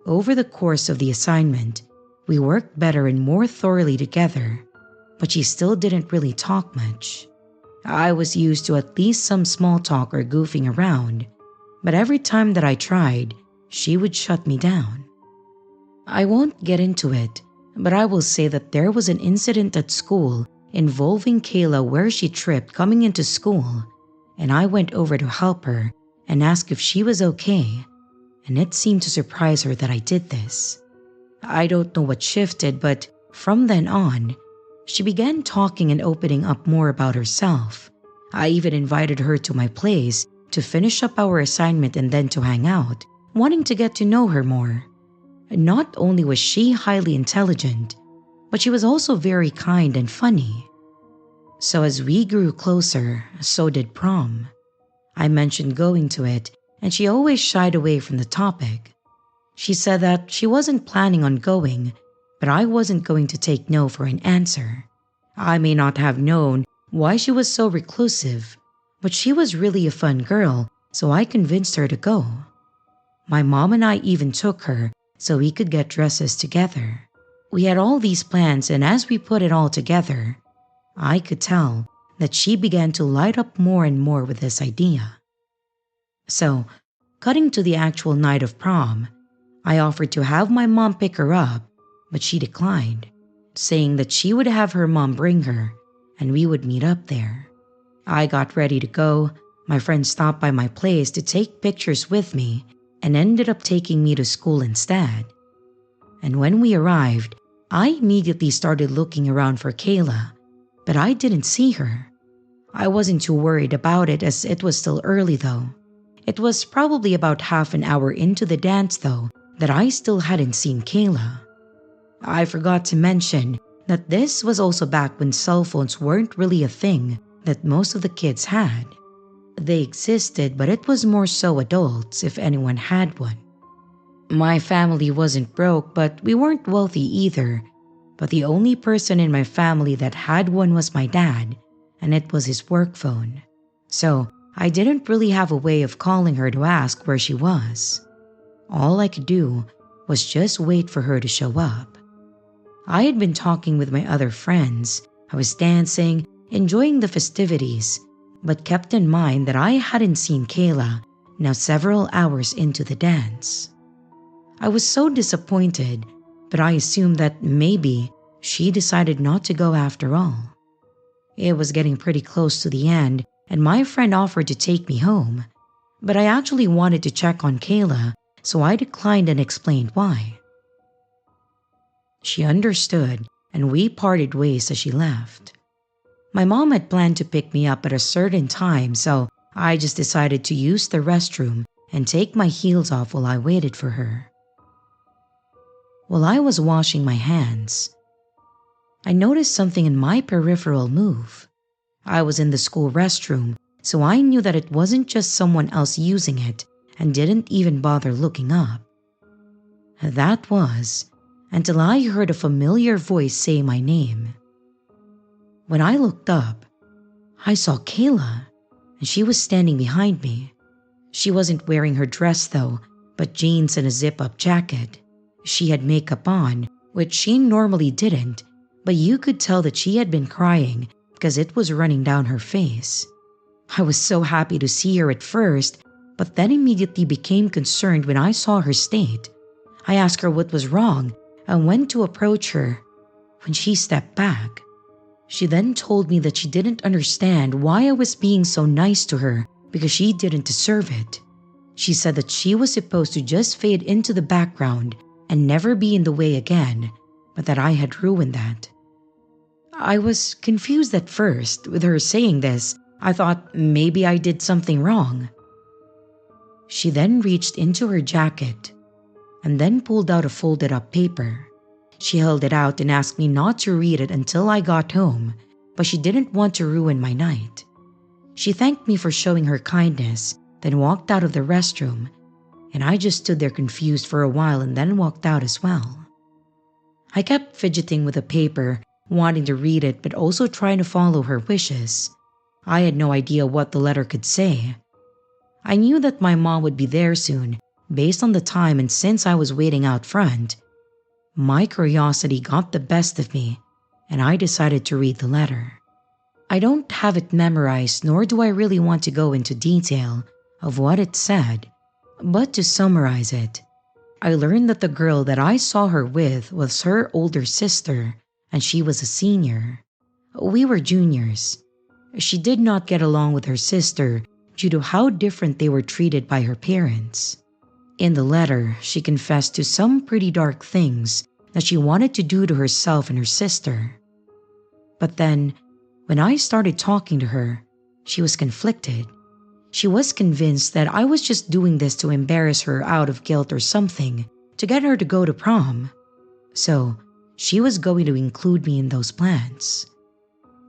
S2: Over the course of the assignment, we worked better and more thoroughly together, but she still didn't really talk much. I was used to at least some small talk or goofing around, but every time that I tried, she would shut me down. I won't get into it, but I will say that there was an incident at school involving Kayla where she tripped coming into school, and I went over to help her and ask if she was okay, and it seemed to surprise her that I did this. I don't know what shifted, but from then on, she began talking and opening up more about herself. I even invited her to my place to finish up our assignment and then to hang out, wanting to get to know her more. Not only was she highly intelligent, but she was also very kind and funny. So as we grew closer, so did prom. I mentioned going to it, and she always shied away from the topic. She said that she wasn't planning on going, but I wasn't going to take no for an answer. I may not have known why she was so reclusive, but she was really a fun girl, so I convinced her to go. My mom and I even took her so we could get dresses together. We had all these plans, and as we put it all together, I could tell that she began to light up more and more with this idea. So, cutting to the actual night of prom, I offered to have my mom pick her up, but she declined, saying that she would have her mom bring her and we would meet up there. I got ready to go. My friend stopped by my place to take pictures with me and ended up taking me to school instead. And when we arrived, I immediately started looking around for Kayla, but I didn't see her. I wasn't too worried about it as it was still early though. It was probably about half an hour into the dance though that I still hadn't seen Kayla. I forgot to mention that this was also back when cell phones weren't really a thing that most of the kids had. They existed, but it was more so adults if anyone had one. My family wasn't broke, but we weren't wealthy either. But the only person in my family that had one was my dad, and it was his work phone. So I didn't really have a way of calling her to ask where she was. All I could do was just wait for her to show up. I had been talking with my other friends. I was dancing, enjoying the festivities, but kept in mind that I hadn't seen Kayla now several hours into the dance. I was so disappointed, but I assumed that maybe she decided not to go after all. It was getting pretty close to the end, and my friend offered to take me home, but I actually wanted to check on Kayla, so I declined and explained why. She understood, and we parted ways as she left. My mom had planned to pick me up at a certain time, so I just decided to use the restroom and take my heels off while I waited for her. While I was washing my hands, I noticed something in my peripheral move. I was in the school restroom, so I knew that it wasn't just someone else using it and didn't even bother looking up. That was until I heard a familiar voice say my name. When I looked up, I saw Kayla, and she was standing behind me. She wasn't wearing her dress though, but jeans and a zip-up jacket. She had makeup on, which she normally didn't, but you could tell that she had been crying because it was running down her face. I was so happy to see her at first, but then immediately became concerned when I saw her state. I asked her what was wrong and went to approach her. When she stepped back, she then told me that she didn't understand why I was being so nice to her because she didn't deserve it. She said that she was supposed to just fade into the background and never be in the way again, but that I had ruined that. I was confused at first with her saying this. I thought maybe I did something wrong. She then reached into her jacket and then pulled out a folded up paper. She held it out and asked me not to read it until I got home, but she didn't want to ruin my night. She thanked me for showing her kindness, then walked out of the restroom, and I just stood there confused for a while and then walked out as well. I kept fidgeting with the paper, wanting to read it but also trying to follow her wishes. I had no idea what the letter could say. I knew that my mom would be there soon, based on the time, and since I was waiting out front, my curiosity got the best of me, and I decided to read the letter. I don't have it memorized, nor do I really want to go into detail of what it said, but to summarize it, I learned that the girl that I saw her with was her older sister, and she was a senior. We were juniors. She did not get along with her sister due to how different they were treated by her parents. In the letter, she confessed to some pretty dark things that she wanted to do to herself and her sister. But then, when I started talking to her, she was conflicted. She was convinced that I was just doing this to embarrass her out of guilt or something, to get her to go to prom. So, she was going to include me in those plans.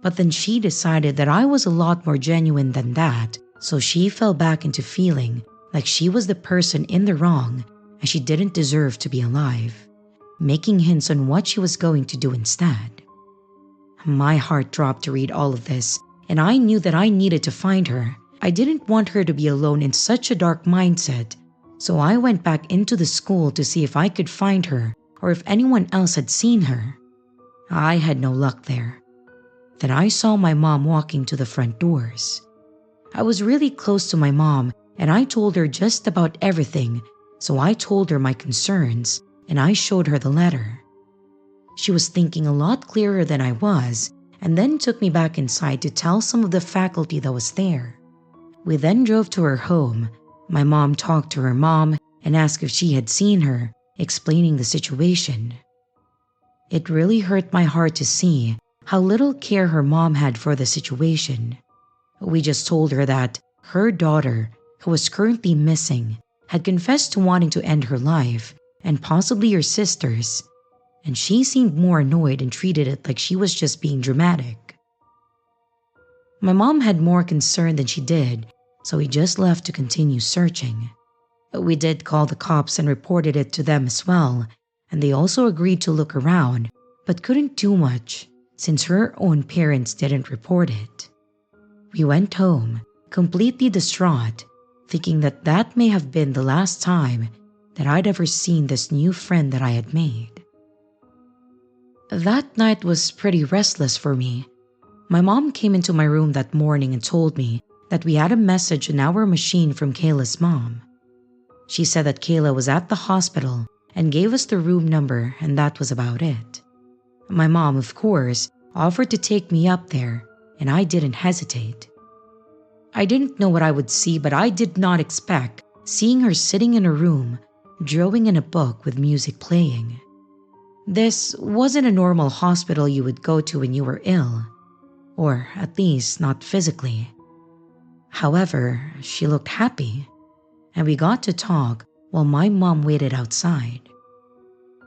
S2: But then she decided that I was a lot more genuine than that, so she fell back into feeling like she was the person in the wrong and she didn't deserve to be alive, making hints on what she was going to do instead. My heart dropped to read all of this, and I knew that I needed to find her. I didn't want her to be alone in such a dark mindset, so I went back into the school to see if I could find her or if anyone else had seen her. I had no luck there. Then I saw my mom walking to the front doors. I was really close to my mom and I told her just about everything, so I told her my concerns and I showed her the letter. She was thinking a lot clearer than I was and then took me back inside to tell some of the faculty that was there. We then drove to her home. My mom talked to her mom and asked if she had seen her, explaining the situation. It really hurt my heart to see how little care her mom had for the situation. We just told her that her daughter, who was currently missing, had confessed to wanting to end her life, and possibly her sister's, and she seemed more annoyed and treated it like she was just being dramatic. My mom had more concern than she did, so we just left to continue searching. We did call the cops and reported it to them as well, and they also agreed to look around, but couldn't do much since her own parents didn't report it. We went home, completely distraught, thinking that that may have been the last time that I'd ever seen this new friend that I had made. That night was pretty restless for me. My mom came into my room that morning and told me that we had a message on our machine from Kayla's mom. She said that Kayla was at the hospital and gave us the room number, and that was about it. My mom, of course, offered to take me up there, and I didn't hesitate. I didn't know what I would see, but I did not expect seeing her sitting in a room, drawing in a book with music playing. This wasn't a normal hospital you would go to when you were ill, or at least not physically. However, she looked happy, and we got to talk while my mom waited outside.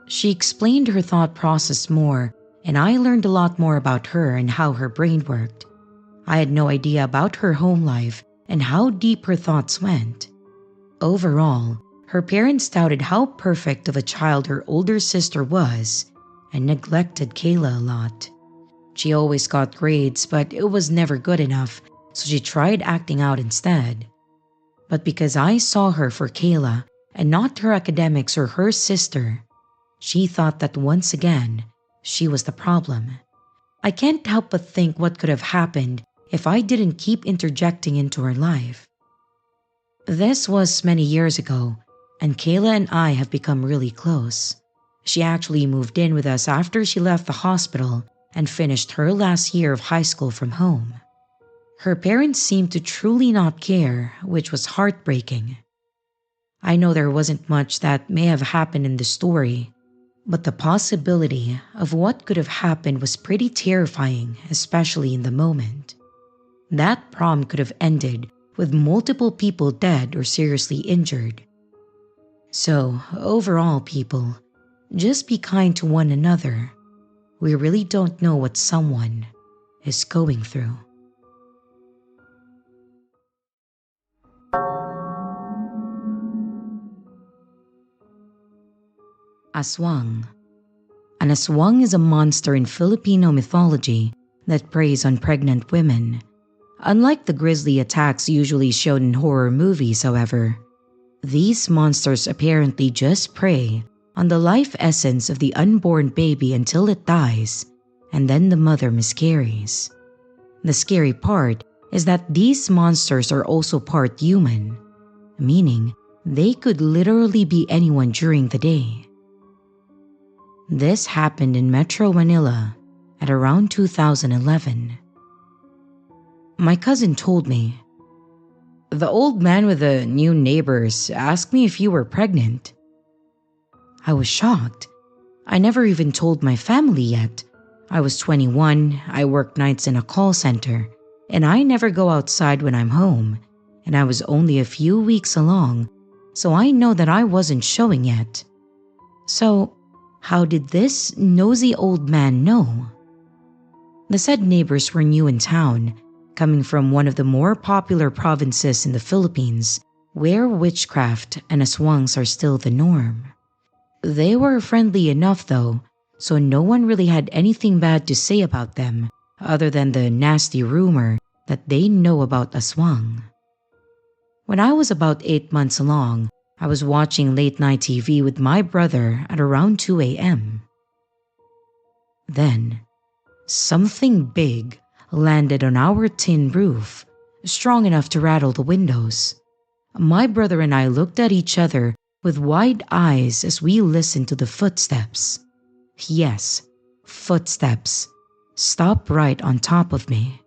S2: She explained her thought process more, and I learned a lot more about her and how her brain worked. I had no idea about her home life and how deep her thoughts went. Overall, her parents doubted how perfect of a child her older sister was and neglected Kayla a lot. She always got grades, but it was never good enough, so she tried acting out instead. But because I saw her for Kayla and not her academics or her sister, she thought that once again, she was the problem. I can't help but think what could have happened if I didn't keep interjecting into her life. This was many years ago, and Kayla and I have become really close. She actually moved in with us after she left the hospital and finished her last year of high school from home. Her parents seemed to truly not care, which was heartbreaking. I know there wasn't much that may have happened in the story, but the possibility of what could have happened was pretty terrifying, especially in the moment. That prom could have ended with multiple people dead or seriously injured. So, overall, people, just be kind to one another. We really don't know what someone is going through. Aswang. An aswang is a monster in Filipino mythology that preys on pregnant women. Unlike the grisly attacks usually shown in horror movies, however, these monsters apparently just prey on the life essence of the unborn baby until it dies, and then the mother miscarries. The scary part is that these monsters are also part human, meaning they could literally be anyone during the day. This happened in Metro Manila at around 2011. My cousin told me, "The old man with the new neighbors asked me if you were pregnant." I was shocked. I never even told my family yet. I was 21, I worked nights in a call center, and I never go outside when I'm home, and I was only a few weeks along, so I know that I wasn't showing yet. So, how did this nosy old man know? The said neighbors were new in town, coming from one of the more popular provinces in the Philippines, where witchcraft and aswangs are still the norm. They were friendly enough though, so no one really had anything bad to say about them, other than the nasty rumor that they know about aswang. When I was about 8 months along, I was watching late night TV with my brother at around 2 a.m. Then, something big landed on our tin roof, strong enough to rattle the windows. My brother and I looked at each other with wide eyes as we listened to the footsteps. Yes, footsteps. Stop right on top of me.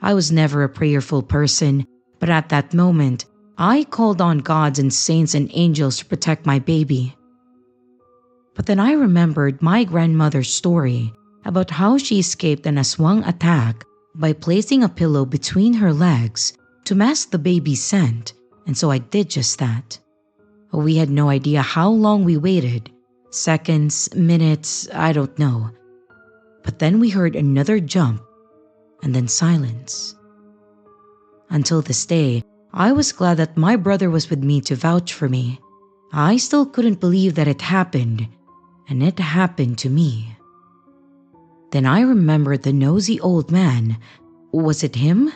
S2: I was never a prayerful person, but at that moment, I called on gods and saints and angels to protect my baby. But then I remembered my grandmother's story about how she escaped an aswang attack by placing a pillow between her legs to mask the baby's scent, and so I did just that. We had no idea how long we waited. Seconds, minutes, I don't know. But then we heard another jump, and then silence. Until this day, I was glad that my brother was with me to vouch for me. I still couldn't believe that it happened, and it happened to me. Then I remembered the nosy old man. Was it him?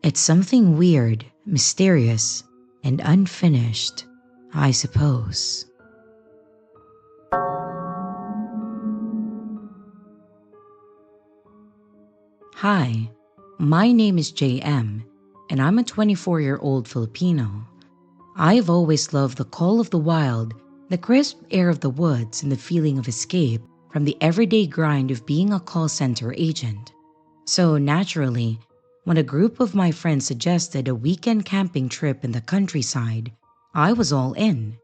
S2: It's something weird, mysterious, and unfinished, I suppose. Hi, my name is JM, and I'm a 24-year-old Filipino. I've always loved the call of the wild, the crisp air of the woods, and the feeling of escape from the everyday grind of being a call center agent. So naturally, when a group of my friends suggested a weekend camping trip in the countryside, I was all in.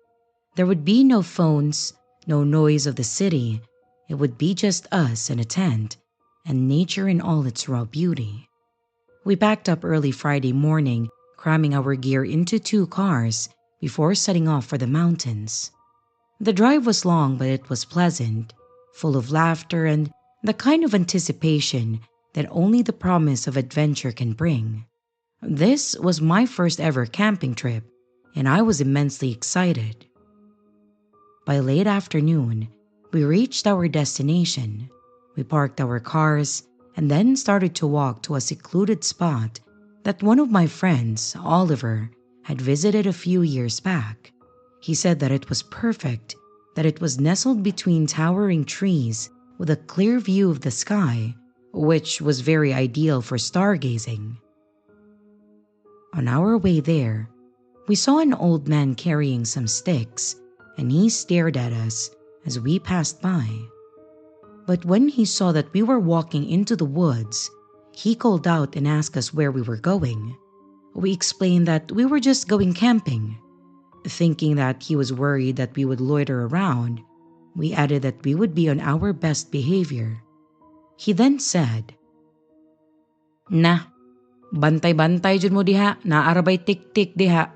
S2: There would be no phones, no noise of the city. It would be just us in a tent, and nature in all its raw beauty. We packed up early Friday morning, cramming our gear into 2 cars before setting off for the mountains. The drive was long, but it was pleasant, full of laughter and the kind of anticipation that only the promise of adventure can bring. This was my first ever camping trip, and I was immensely excited. By late afternoon, we reached our destination. We parked our cars and then started to walk to a secluded spot that one of my friends, Oliver, had visited a few years back. He said that it was perfect, that it was nestled between towering trees with a clear view of the sky, which was very ideal for stargazing. On our way there, we saw an old man carrying some sticks, and he stared at us as we passed by. But when he saw that we were walking into the woods, he called out and asked us where we were going. We explained that we were just going camping. Thinking that he was worried that we would loiter around, we added that we would be on our best behavior. He then said, "Nah, bantay-bantay jud mo diha, naarabay tik-tik diha."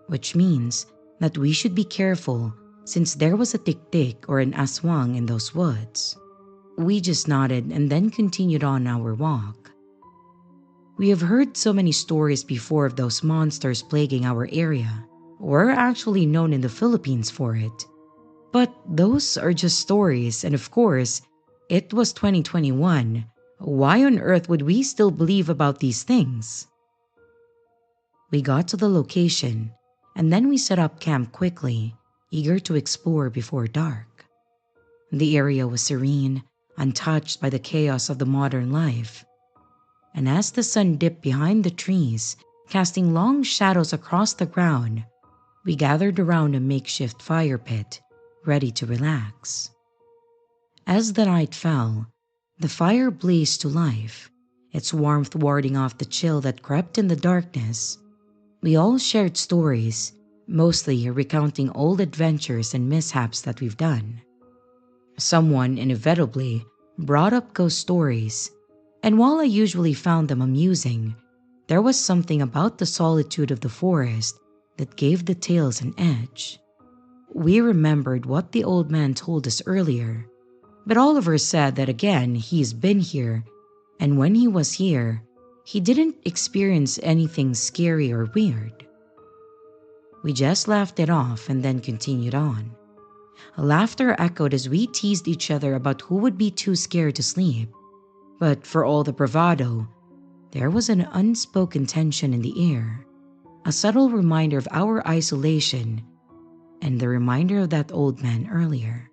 S2: Which means that we should be careful since there was a tik-tik or an aswang in those woods. We just nodded and then continued on our walk. We have heard so many stories before of those monsters plaguing our area. We're actually known in the Philippines for it. But those are just stories, and of course, it was 2021. Why on earth would we still believe about these things? We got to the location, and then we set up camp quickly, eager to explore before dark. The area was serene, untouched by the chaos of the modern life. And as the sun dipped behind the trees, casting long shadows across the ground, we gathered around a makeshift fire pit, ready to relax. As the night fell, the fire blazed to life, its warmth warding off the chill that crept in the darkness. We all shared stories, mostly recounting old adventures and mishaps that we've done. Someone inevitably brought up ghost stories, and while I usually found them amusing, there was something about the solitude of the forest that gave the tales an edge. We remembered what the old man told us earlier. But Oliver said that again, he's been here, and when he was here, he didn't experience anything scary or weird. We just laughed it off and then continued on. Laughter echoed as we teased each other about who would be too scared to sleep. But for all the bravado, there was an unspoken tension in the air, a subtle reminder of our isolation and the reminder of that old man earlier.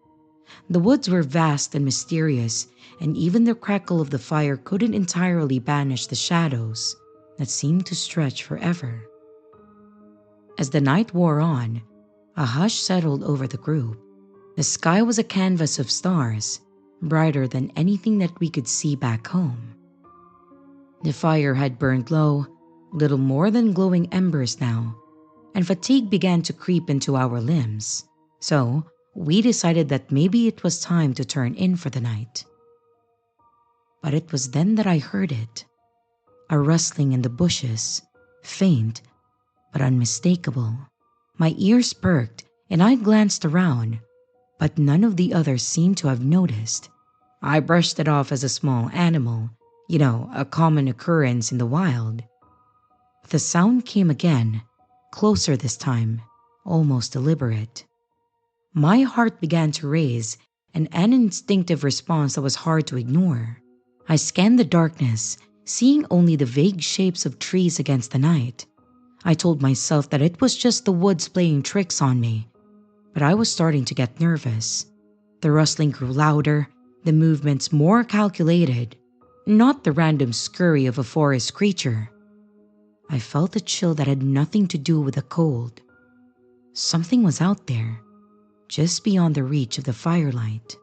S2: The woods were vast and mysterious, and even the crackle of the fire couldn't entirely banish the shadows that seemed to stretch forever. As the night wore on, a hush settled over the group. The sky was a canvas of stars, brighter than anything that we could see back home. The fire had burned low, little more than glowing embers now, and fatigue began to creep into our limbs, so we decided that maybe it was time to turn in for the night. But it was then that I heard it, a rustling in the bushes, faint but unmistakable. My ears perked and I glanced around, but none of the others seemed to have noticed. I brushed it off as a small animal, a common occurrence in the wild. The sound came again, closer this time, almost deliberate. My heart began to race, an instinctive response that was hard to ignore. I scanned the darkness, seeing only the vague shapes of trees against the night. I told myself that it was just the woods playing tricks on me, but I was starting to get nervous. The rustling grew louder, the movements more calculated, not the random scurry of a forest creature. I felt a chill that had nothing to do with the cold. Something was out there, just beyond the reach of the firelight.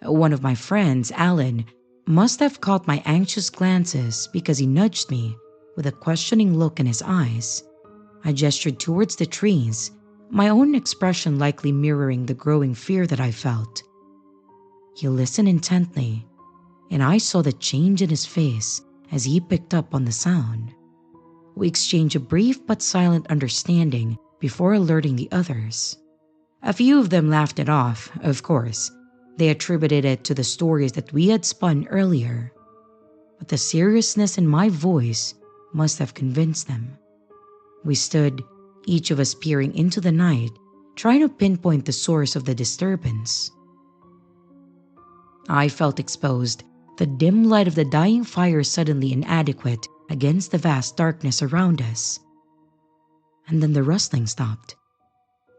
S2: One of my friends, Alan, must have caught my anxious glances because he nudged me with a questioning look in his eyes. I gestured towards the trees, my own expression likely mirroring the growing fear that I felt. He listened intently, and I saw the change in his face as he picked up on the sound. We exchanged a brief but silent understanding before alerting the others. A few of them laughed it off, of course. They attributed it to the stories that we had spun earlier. But the seriousness in my voice must have convinced them. We stood, each of us peering into the night, trying to pinpoint the source of the disturbance. I felt exposed, the dim light of the dying fire suddenly inadequate against the vast darkness around us. And then the rustling stopped.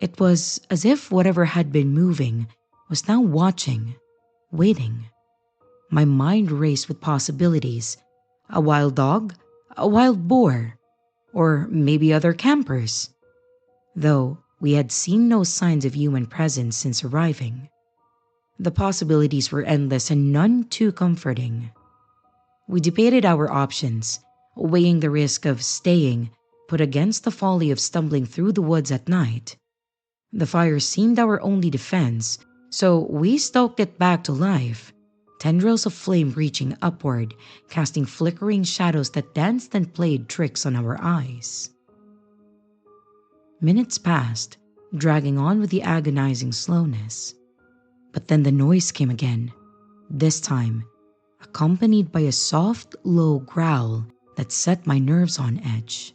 S2: It was as if whatever had been moving was now watching, waiting. My mind raced with possibilities. A wild dog? A wild boar? Or maybe other campers? Though we had seen no signs of human presence since arriving. The possibilities were endless and none too comforting. We debated our options, weighing the risk of staying put against the folly of stumbling through the woods at night. The fire seemed our only defense, so we stoked it back to life, tendrils of flame reaching upward, casting flickering shadows that danced and played tricks on our eyes. Minutes passed, dragging on with the agonizing slowness. But then the noise came again, this time accompanied by a soft, low growl that set my nerves on edge.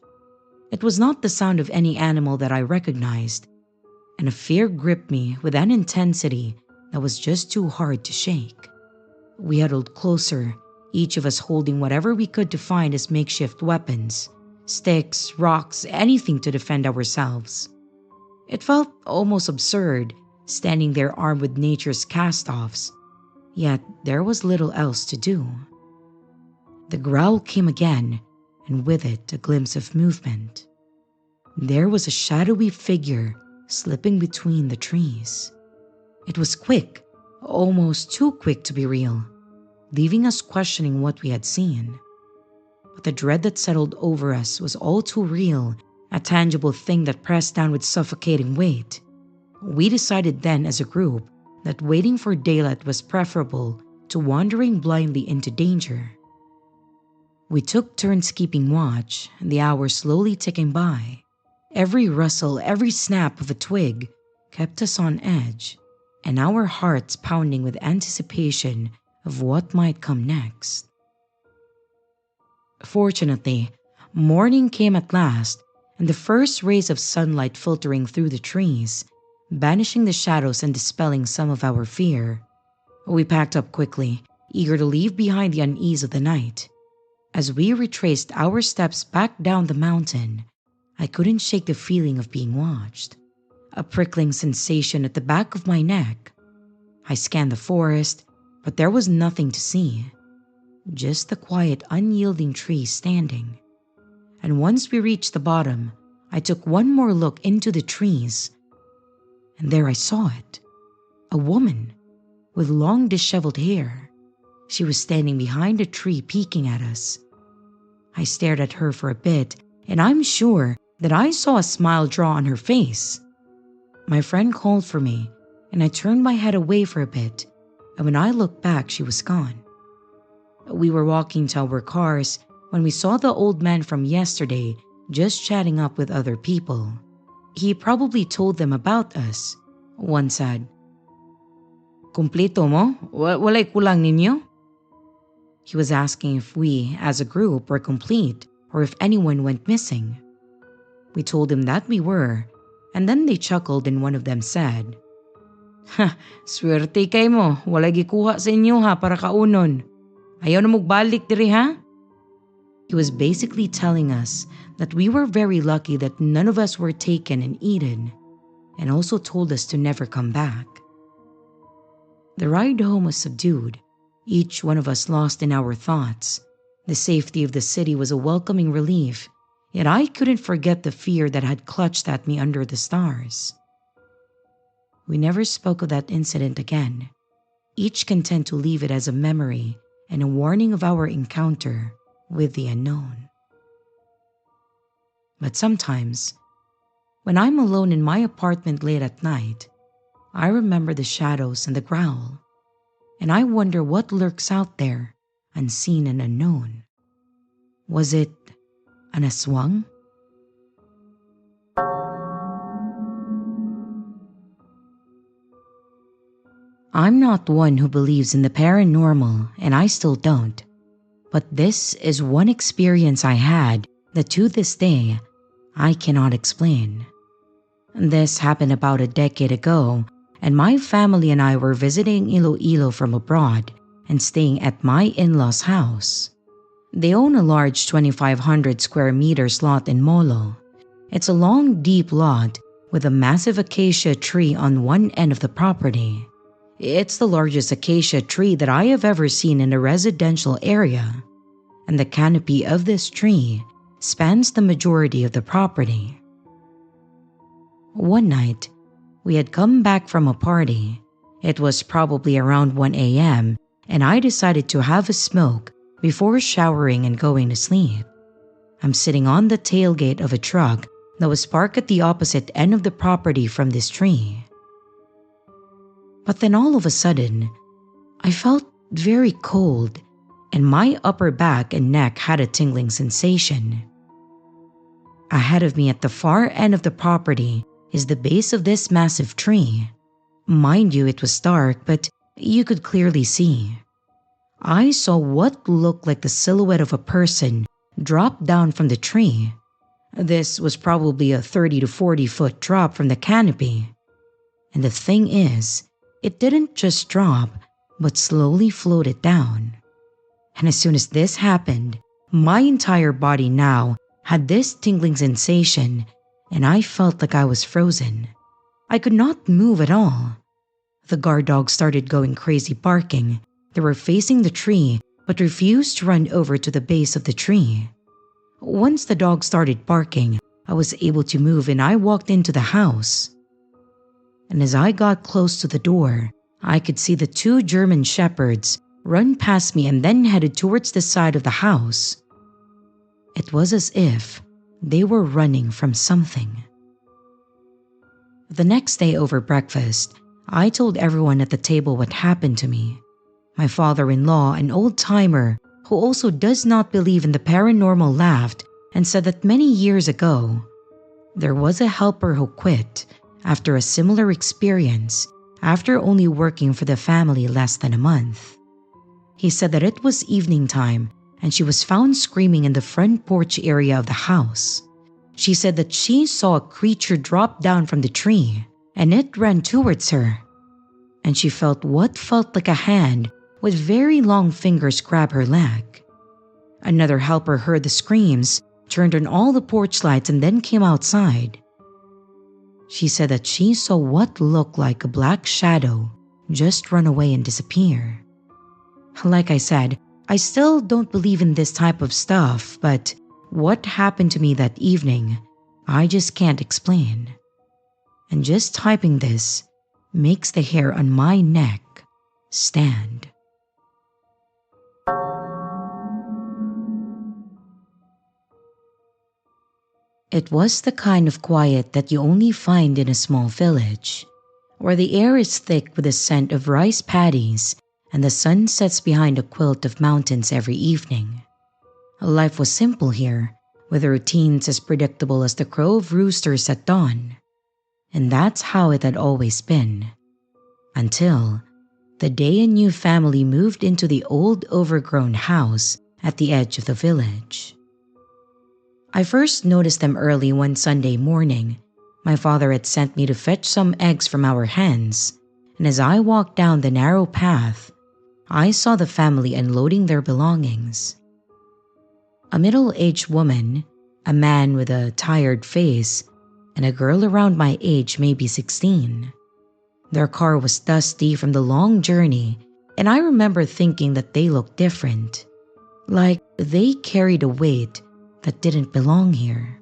S2: It was not the sound of any animal that I recognized, and a fear gripped me with an intensity that was just too hard to shake. We huddled closer, each of us holding whatever we could to find as makeshift weapons, sticks, rocks, anything to defend ourselves. It felt almost absurd, standing there armed with nature's cast-offs, yet there was little else to do. The growl came again, and with it a glimpse of movement. There was a shadowy figure slipping between the trees. It was quick, almost too quick to be real, leaving us questioning what we had seen. But the dread that settled over us was all too real, a tangible thing that pressed down with suffocating weight. We decided then as a group that waiting for daylight was preferable to wandering blindly into danger. We took turns keeping watch, the hours slowly ticking by. Every rustle, every snap of a twig kept us on edge, and our hearts pounding with anticipation of what might come next. Fortunately, morning came at last, and the first rays of sunlight filtering through the trees, banishing the shadows and dispelling some of our fear. We packed up quickly, eager to leave behind the unease of the night. As we retraced our steps back down the mountain, I couldn't shake the feeling of being watched, a prickling sensation at the back of my neck. I scanned the forest, but there was nothing to see, just the quiet, unyielding trees standing. And once we reached the bottom, I took one more look into the trees, and there I saw it, a woman with long disheveled hair. She was standing behind a tree peeking at us. I stared at her for a bit, and I'm sure that I saw a smile draw on her face. My friend called for me, and I turned my head away for a bit, and when I looked back, she was gone. We were walking to our cars when we saw the old man from yesterday just chatting up with other people. He probably told them about us. One said, "Kumpleto mo? Walay kulang ninyo?" He was asking if we, as a group, were complete or if anyone went missing. We told him that we were, and then they chuckled and one of them said, "Ha, swerte kay mo, walay gikuha sa inyo ha para kaunon. Ayaw na magbalik diri ha?" He was basically telling us that we were very lucky that none of us were taken and eaten, and also told us to never come back. The ride home was subdued, each one of us lost in our thoughts. The safety of the city was a welcoming relief, yet I couldn't forget the fear that had clutched at me under the stars. We never spoke of that incident again, each content to leave it as a memory and a warning of our encounter with the unknown. But sometimes, when I'm alone in my apartment late at night, I remember the shadows and the growl, and I wonder what lurks out there, unseen and unknown. Was it an aswang? I'm not one who believes in the paranormal, and I still don't. But this is one experience I had that to this day, I cannot explain. This happened about a decade ago, and my family and I were visiting Iloilo from abroad and staying at my in-laws' house. They own a large 2,500 square meters lot in Molo. It's a long, deep lot with a massive acacia tree on one end of the property. It's the largest acacia tree that I have ever seen in a residential area, and the canopy of this tree spans the majority of the property. One night, we had come back from a party. It was probably around 1 a.m., and I decided to have a smoke before showering and going to sleep. I'm sitting on the tailgate of a truck that was parked at the opposite end of the property from this tree. But then all of a sudden, I felt very cold, and my upper back and neck had a tingling sensation. Ahead of me at the far end of the property is the base of this massive tree. Mind you, it was dark, but you could clearly see. I saw what looked like the silhouette of a person drop down from the tree. This was probably a 30 to 40 foot drop from the canopy. And the thing is, it didn't just drop, but slowly floated down. And as soon as this happened, my entire body now had this tingling sensation, and I felt like I was frozen. I could not move at all. The guard dogs started going crazy barking. They were facing the tree, but refused to run over to the base of the tree. Once the dogs started barking, I was able to move and I walked into the house. And as I got close to the door, I could see the 2 German shepherds run past me and then headed towards the side of the house. It was as if they were running from something. The next day over breakfast, I told everyone at the table what happened to me. My father-in-law, an old-timer who also does not believe in the paranormal, laughed and said that many years ago, there was a helper who quit after a similar experience after only working for the family less than a month. He said that it was evening time and she was found screaming in the front porch area of the house. She said that she saw a creature drop down from the tree and it ran towards her. And she felt what felt like a hand with very long fingers grab her leg. Another helper heard the screams, turned on all the porch lights and then came outside. She said that she saw what looked like a black shadow just run away and disappear. Like I said, I still don't believe in this type of stuff, but what happened to me that evening, I just can't explain. And just typing this makes the hair on my neck stand. It was the kind of quiet that you only find in a small village, where the air is thick with the scent of rice paddies and the sun sets behind a quilt of mountains every evening. Life was simple here, with routines as predictable as the crow of roosters at dawn. And that's how it had always been. Until the day a new family moved into the old overgrown house at the edge of the village. I first noticed them early one Sunday morning. My father had sent me to fetch some eggs from our hens, and as I walked down the narrow path, I saw the family unloading their belongings. A middle-aged woman, a man with a tired face, and a girl around my age, maybe 16. Their car was dusty from the long journey, and I remember thinking that they looked different, like they carried a weight that didn't belong here.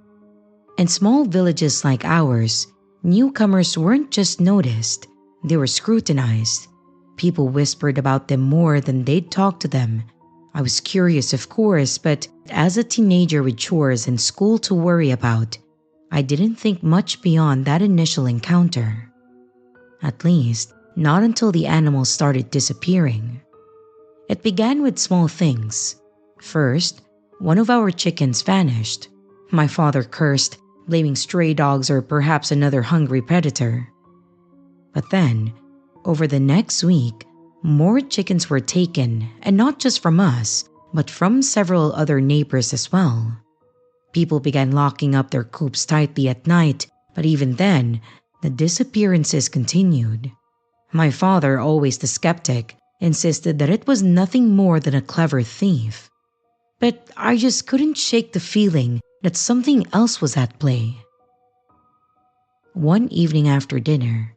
S2: In small villages like ours, newcomers weren't just noticed, they were scrutinized. People whispered about them more than they'd talk to them. I was curious, of course, but as a teenager with chores and school to worry about, I didn't think much beyond that initial encounter. At least, not until the animals started disappearing. It began with small things. First, one of our chickens vanished. My father cursed, blaming stray dogs or perhaps another hungry predator. But then, over the next week, more chickens were taken, and not just from us, but from several other neighbors as well. People began locking up their coops tightly at night, but even then, the disappearances continued. My father, always the skeptic, insisted that it was nothing more than a clever thief. But I just couldn't shake the feeling that something else was at play. One evening after dinner,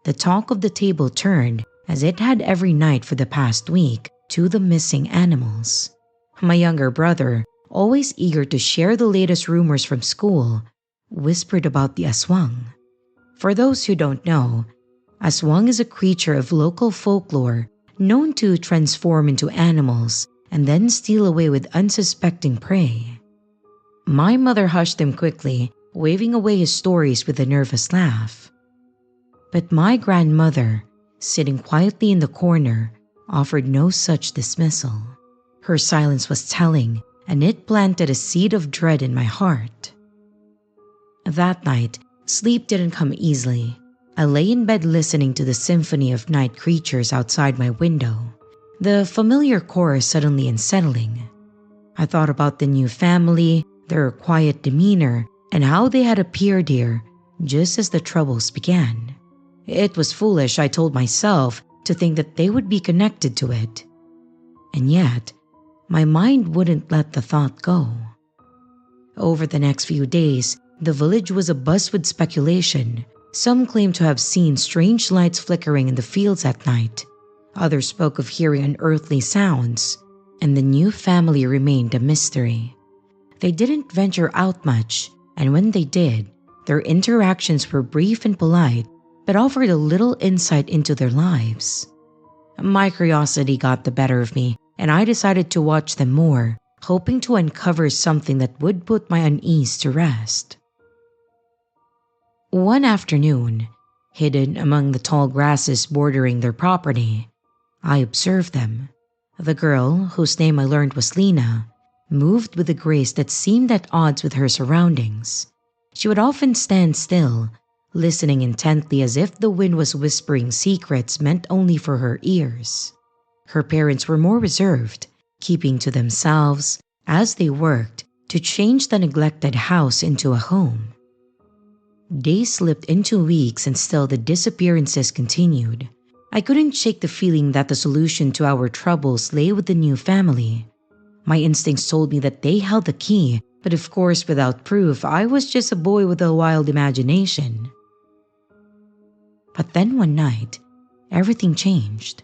S2: the talk of the table turned, as it had every night for the past week, to the missing animals. My younger brother, always eager to share the latest rumors from school, whispered about the aswang. For those who don't know, aswang is a creature of local folklore known to transform into animals and then steal away with unsuspecting prey. My mother hushed him quickly, waving away his stories with a nervous laugh. But my grandmother, sitting quietly in the corner, offered no such dismissal. Her silence was telling, and it planted a seed of dread in my heart. That night, sleep didn't come easily. I lay in bed listening to the symphony of night creatures outside my window, the familiar chorus suddenly unsettling. I thought about the new family, their quiet demeanor, and how they had appeared here just as the troubles began. It was foolish, I told myself, to think that they would be connected to it. And yet, my mind wouldn't let the thought go. Over the next few days, the village was abuzz with speculation. Some claimed to have seen strange lights flickering in the fields at night. Others spoke of hearing unearthly sounds, and the new family remained a mystery. They didn't venture out much, and when they did, their interactions were brief and polite, but offered a little insight into their lives. My curiosity got the better of me, and I decided to watch them more, hoping to uncover something that would put my unease to rest. One afternoon, hidden among the tall grasses bordering their property, I observed them. The girl, whose name I learned was Lena, moved with a grace that seemed at odds with her surroundings. She would often stand still, listening intently as if the wind was whispering secrets meant only for her ears. Her parents were more reserved, keeping to themselves as they worked to change the neglected house into a home. Days slipped into weeks and still the disappearances continued. I couldn't shake the feeling that the solution to our troubles lay with the new family. My instincts told me that they held the key, but of course without proof, I was just a boy with a wild imagination. But then one night, everything changed.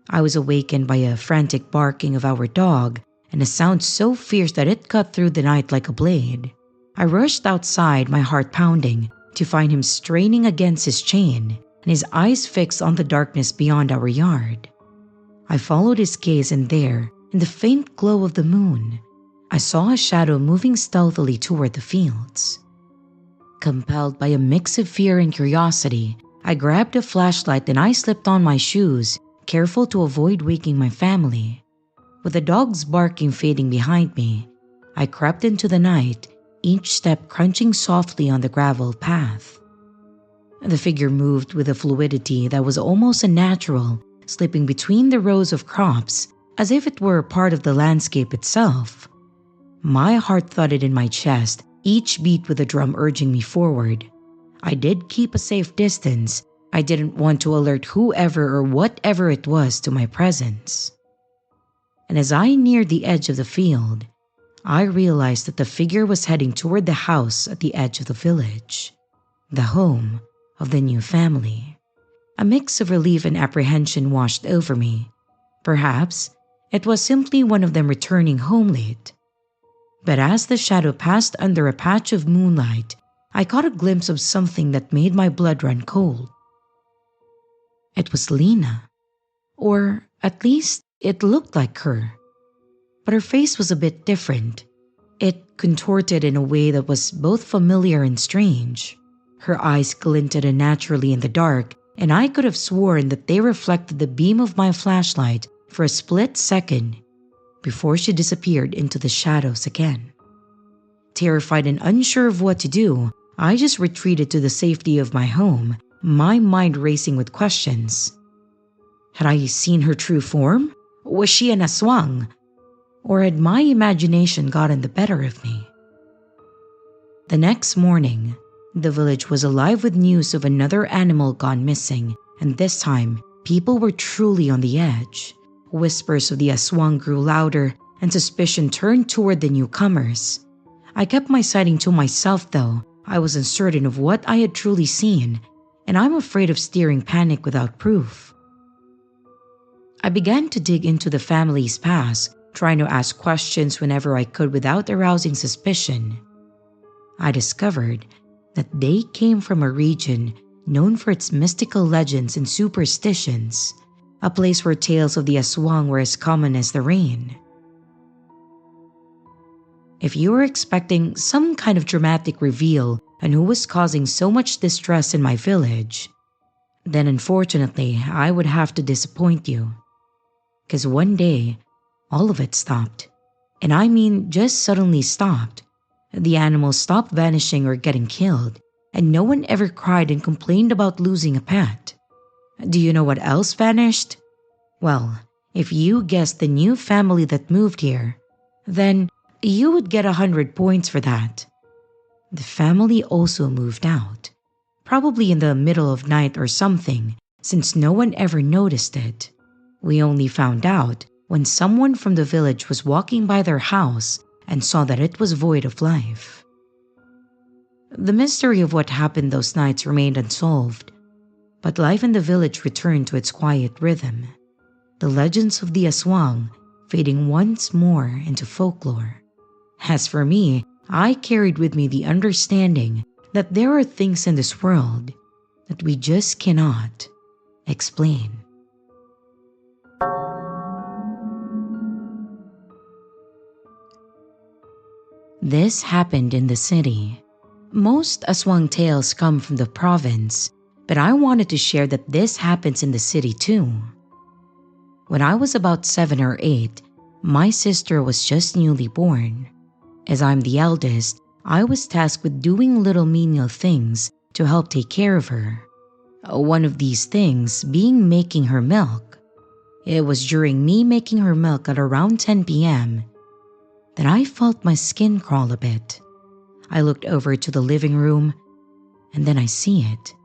S2: I was awakened by a frantic barking of our dog and a sound so fierce that it cut through the night like a blade. I rushed outside, my heart pounding, to find him straining against his chain and his eyes fixed on the darkness beyond our yard. I followed his gaze, and there, in the faint glow of the moon, I saw a shadow moving stealthily toward the fields. Compelled by a mix of fear and curiosity, I grabbed a flashlight and I slipped on my shoes, careful to avoid waking my family. With the dog's barking fading behind me, I crept into the night, each step crunching softly on the gravel path. The figure moved with a fluidity that was almost unnatural, slipping between the rows of crops as if it were a part of the landscape itself. My heart thudded in my chest, each beat with a drum urging me forward. I did keep a safe distance. I didn't want to alert whoever or whatever it was to my presence. And as I neared the edge of the field, I realized that the figure was heading toward the house at the edge of the village, the home of the new family. A mix of relief and apprehension washed over me. Perhaps it was simply one of them returning home late. But as the shadow passed under a patch of moonlight, I caught a glimpse of something that made my blood run cold. It was Lena, or at least it looked like her. But her face was a bit different. It contorted in a way that was both familiar and strange. Her eyes glinted unnaturally in the dark, and I could have sworn that they reflected the beam of my flashlight for a split second before she disappeared into the shadows again. Terrified and unsure of what to do, I just retreated to the safety of my home, my mind racing with questions. Had I seen her true form? Was she an aswang? Or had my imagination gotten the better of me? The next morning, the village was alive with news of another animal gone missing, and this time, people were truly on the edge. Whispers of the aswang grew louder, and suspicion turned toward the newcomers. I kept my sighting to myself though. I was uncertain of what I had truly seen, and I'm afraid of steering panic without proof. I began to dig into the family's past, trying to ask questions whenever I could without arousing suspicion. I discovered that they came from a region known for its mystical legends and superstitions, a place where tales of the aswang were as common as the rain. If you were expecting some kind of dramatic reveal on who was causing so much distress in my village, then unfortunately I would have to disappoint you. 'Cause one day, all of it stopped. And I mean just suddenly stopped. The animals stopped vanishing or getting killed, and no one ever cried and complained about losing a pet. Do you know what else vanished? Well, if you guessed the new family that moved here, then you would get 100 points for that. The family also moved out, probably in the middle of night or something, since no one ever noticed it. We only found out when someone from the village was walking by their house and saw that it was void of life. The mystery of what happened those nights remained unsolved, but life in the village returned to its quiet rhythm, the legends of the aswang fading once more into folklore. As for me, I carried with me the understanding that there are things in this world that we just cannot explain. This happened in the city. Most aswang tales come from the province, but I wanted to share that this happens in the city too. When I was about 7 or 8, my sister was just newly born. As I'm the eldest, I was tasked with doing little menial things to help take care of her. One of these things being making her milk. It was during me making her milk at around 10 p.m. that I felt my skin crawl a bit. I looked over to the living room, and then I see it.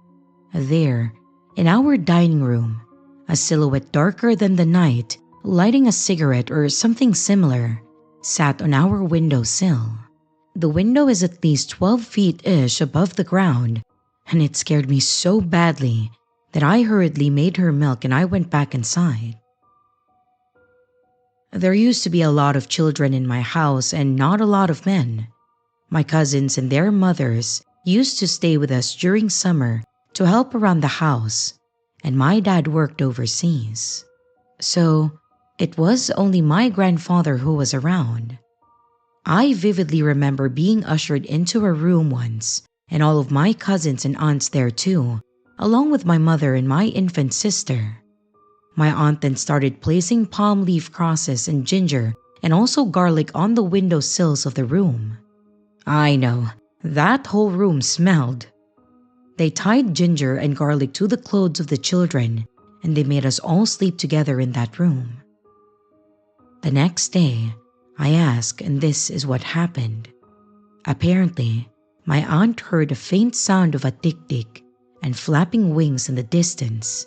S2: There, in our dining room, a silhouette darker than the night, lighting a cigarette or something similar, sat on our windowsill. The window is at least 12 feet-ish above the ground, and it scared me so badly that I hurriedly made her milk and I went back inside. There used to be a lot of children in my house and not a lot of men. My cousins and their mothers used to stay with us during summer to help around the house, and my dad worked overseas. So, it was only my grandfather who was around. I vividly remember being ushered into a room once, and all of my cousins and aunts there too, along with my mother and my infant sister. My aunt then started placing palm leaf crosses and ginger and also garlic on the window sills of the room. I know, that whole room smelled. They tied ginger and garlic to the clothes of the children, and they made us all sleep together in that room. The next day, I asked, and this is what happened. Apparently, my aunt heard a faint sound of a tick-tick and flapping wings in the distance,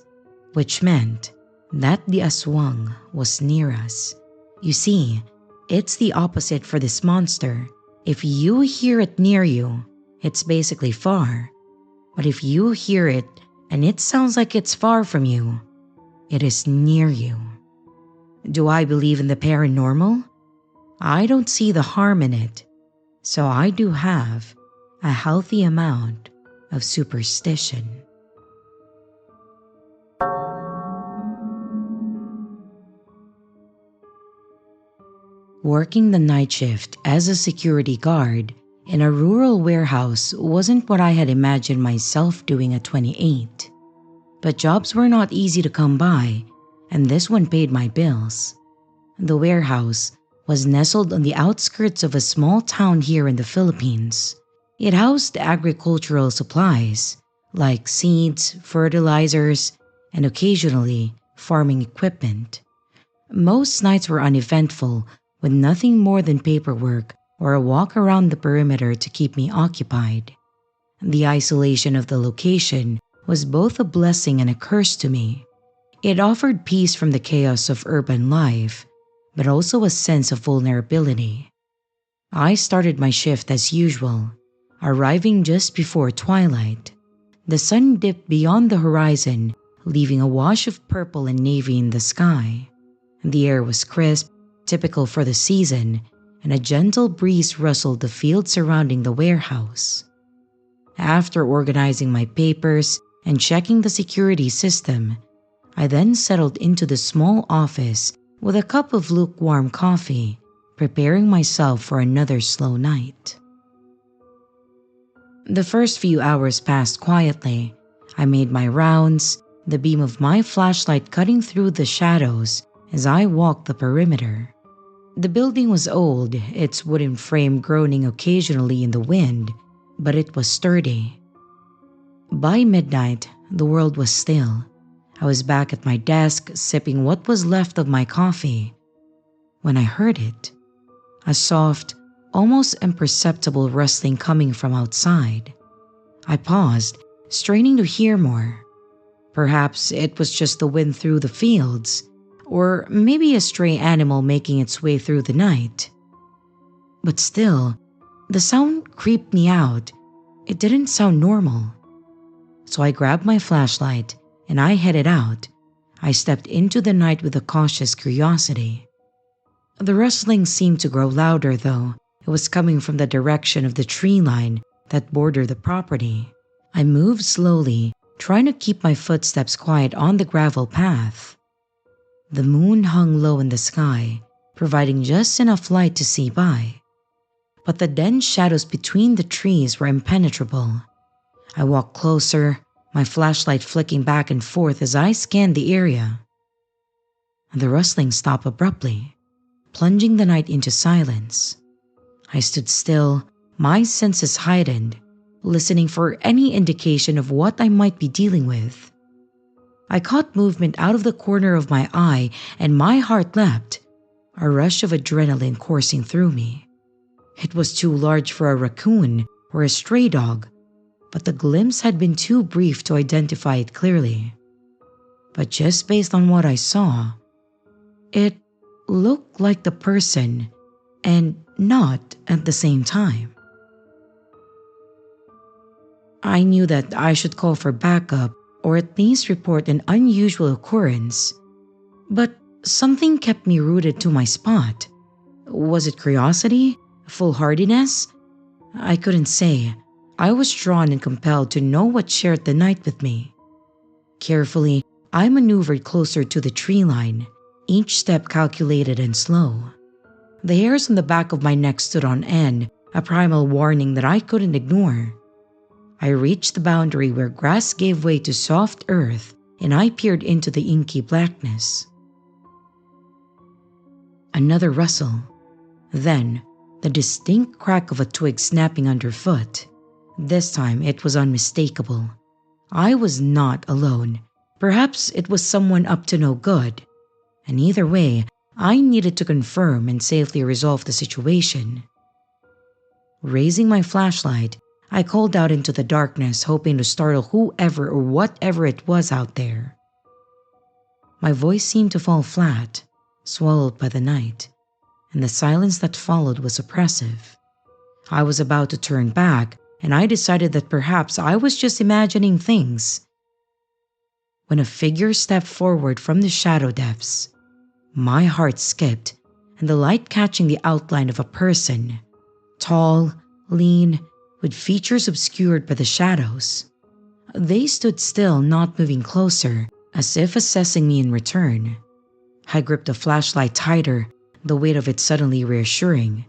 S2: which meant that the aswang was near us. You see, it's the opposite for this monster. If you hear it near you, it's basically far. But if you hear it and it sounds like it's far from you, it is near you. Do I believe in the paranormal? I don't see the harm in it, so I do have a healthy amount of superstition. Working the night shift as a security guard in a rural warehouse wasn't what I had imagined myself doing at 28. But jobs were not easy to come by, and this one paid my bills. The warehouse was nestled on the outskirts of a small town here in the Philippines. It housed agricultural supplies like seeds, fertilizers, and occasionally farming equipment. Most nights were uneventful, with nothing more than paperwork or a walk around the perimeter to keep me occupied. The isolation of the location was both a blessing and a curse to me. It offered peace from the chaos of urban life, but also a sense of vulnerability. I started my shift as usual, arriving just before twilight. The sun dipped beyond the horizon, leaving a wash of purple and navy in the sky. The air was crisp, typical for the season, and a gentle breeze rustled the field surrounding the warehouse. After organizing my papers and checking the security system, I then settled into the small office with a cup of lukewarm coffee, preparing myself for another slow night. The first few hours passed quietly. I made my rounds, the beam of my flashlight cutting through the shadows as I walked the perimeter. The building was old, its wooden frame groaning occasionally in the wind, but it was sturdy. By midnight, the world was still. I was back at my desk, sipping what was left of my coffee, when I heard it. A soft, almost imperceptible rustling coming from outside. I paused, straining to hear more. Perhaps it was just the wind through the fields, or maybe a stray animal making its way through the night. But still, the sound creeped me out. It didn't sound normal. So I grabbed my flashlight and I headed out. I stepped into the night with a cautious curiosity. The rustling seemed to grow louder though. It was coming from the direction of the tree line that bordered the property. I moved slowly, trying to keep my footsteps quiet on the gravel path. The moon hung low in the sky, providing just enough light to see by. But the dense shadows between the trees were impenetrable. I walked closer, my flashlight flicking back and forth as I scanned the area. The rustling stopped abruptly, plunging the night into silence. I stood still, my senses heightened, listening for any indication of what I might be dealing with. I caught movement out of the corner of my eye and my heart leapt, a rush of adrenaline coursing through me. It was too large for a raccoon or a stray dog, but the glimpse had been too brief to identify it clearly. But just based on what I saw, it looked like the person and not at the same time. I knew that I should call for backup or at least report an unusual occurrence, but something kept me rooted to my spot. Was it curiosity? Foolhardiness? I couldn't say. I was drawn and compelled to know what shared the night with me. Carefully, I maneuvered closer to the tree line, each step calculated and slow. The hairs on the back of my neck stood on end, a primal warning that I couldn't ignore. I reached the boundary where grass gave way to soft earth, and I peered into the inky blackness. Another rustle. Then, the distinct crack of a twig snapping underfoot. This time it was unmistakable. I was not alone. Perhaps it was someone up to no good. And either way, I needed to confirm and safely resolve the situation. Raising my flashlight, I called out into the darkness, hoping to startle whoever or whatever it was out there. My voice seemed to fall flat, swallowed by the night, and the silence that followed was oppressive. I was about to turn back, and I decided that perhaps I was just imagining things, when a figure stepped forward from the shadow depths. My heart skipped, and the light catching the outline of a person, tall, lean, with features obscured by the shadows. They stood still, not moving closer, as if assessing me in return. I gripped the flashlight tighter, the weight of it suddenly reassuring.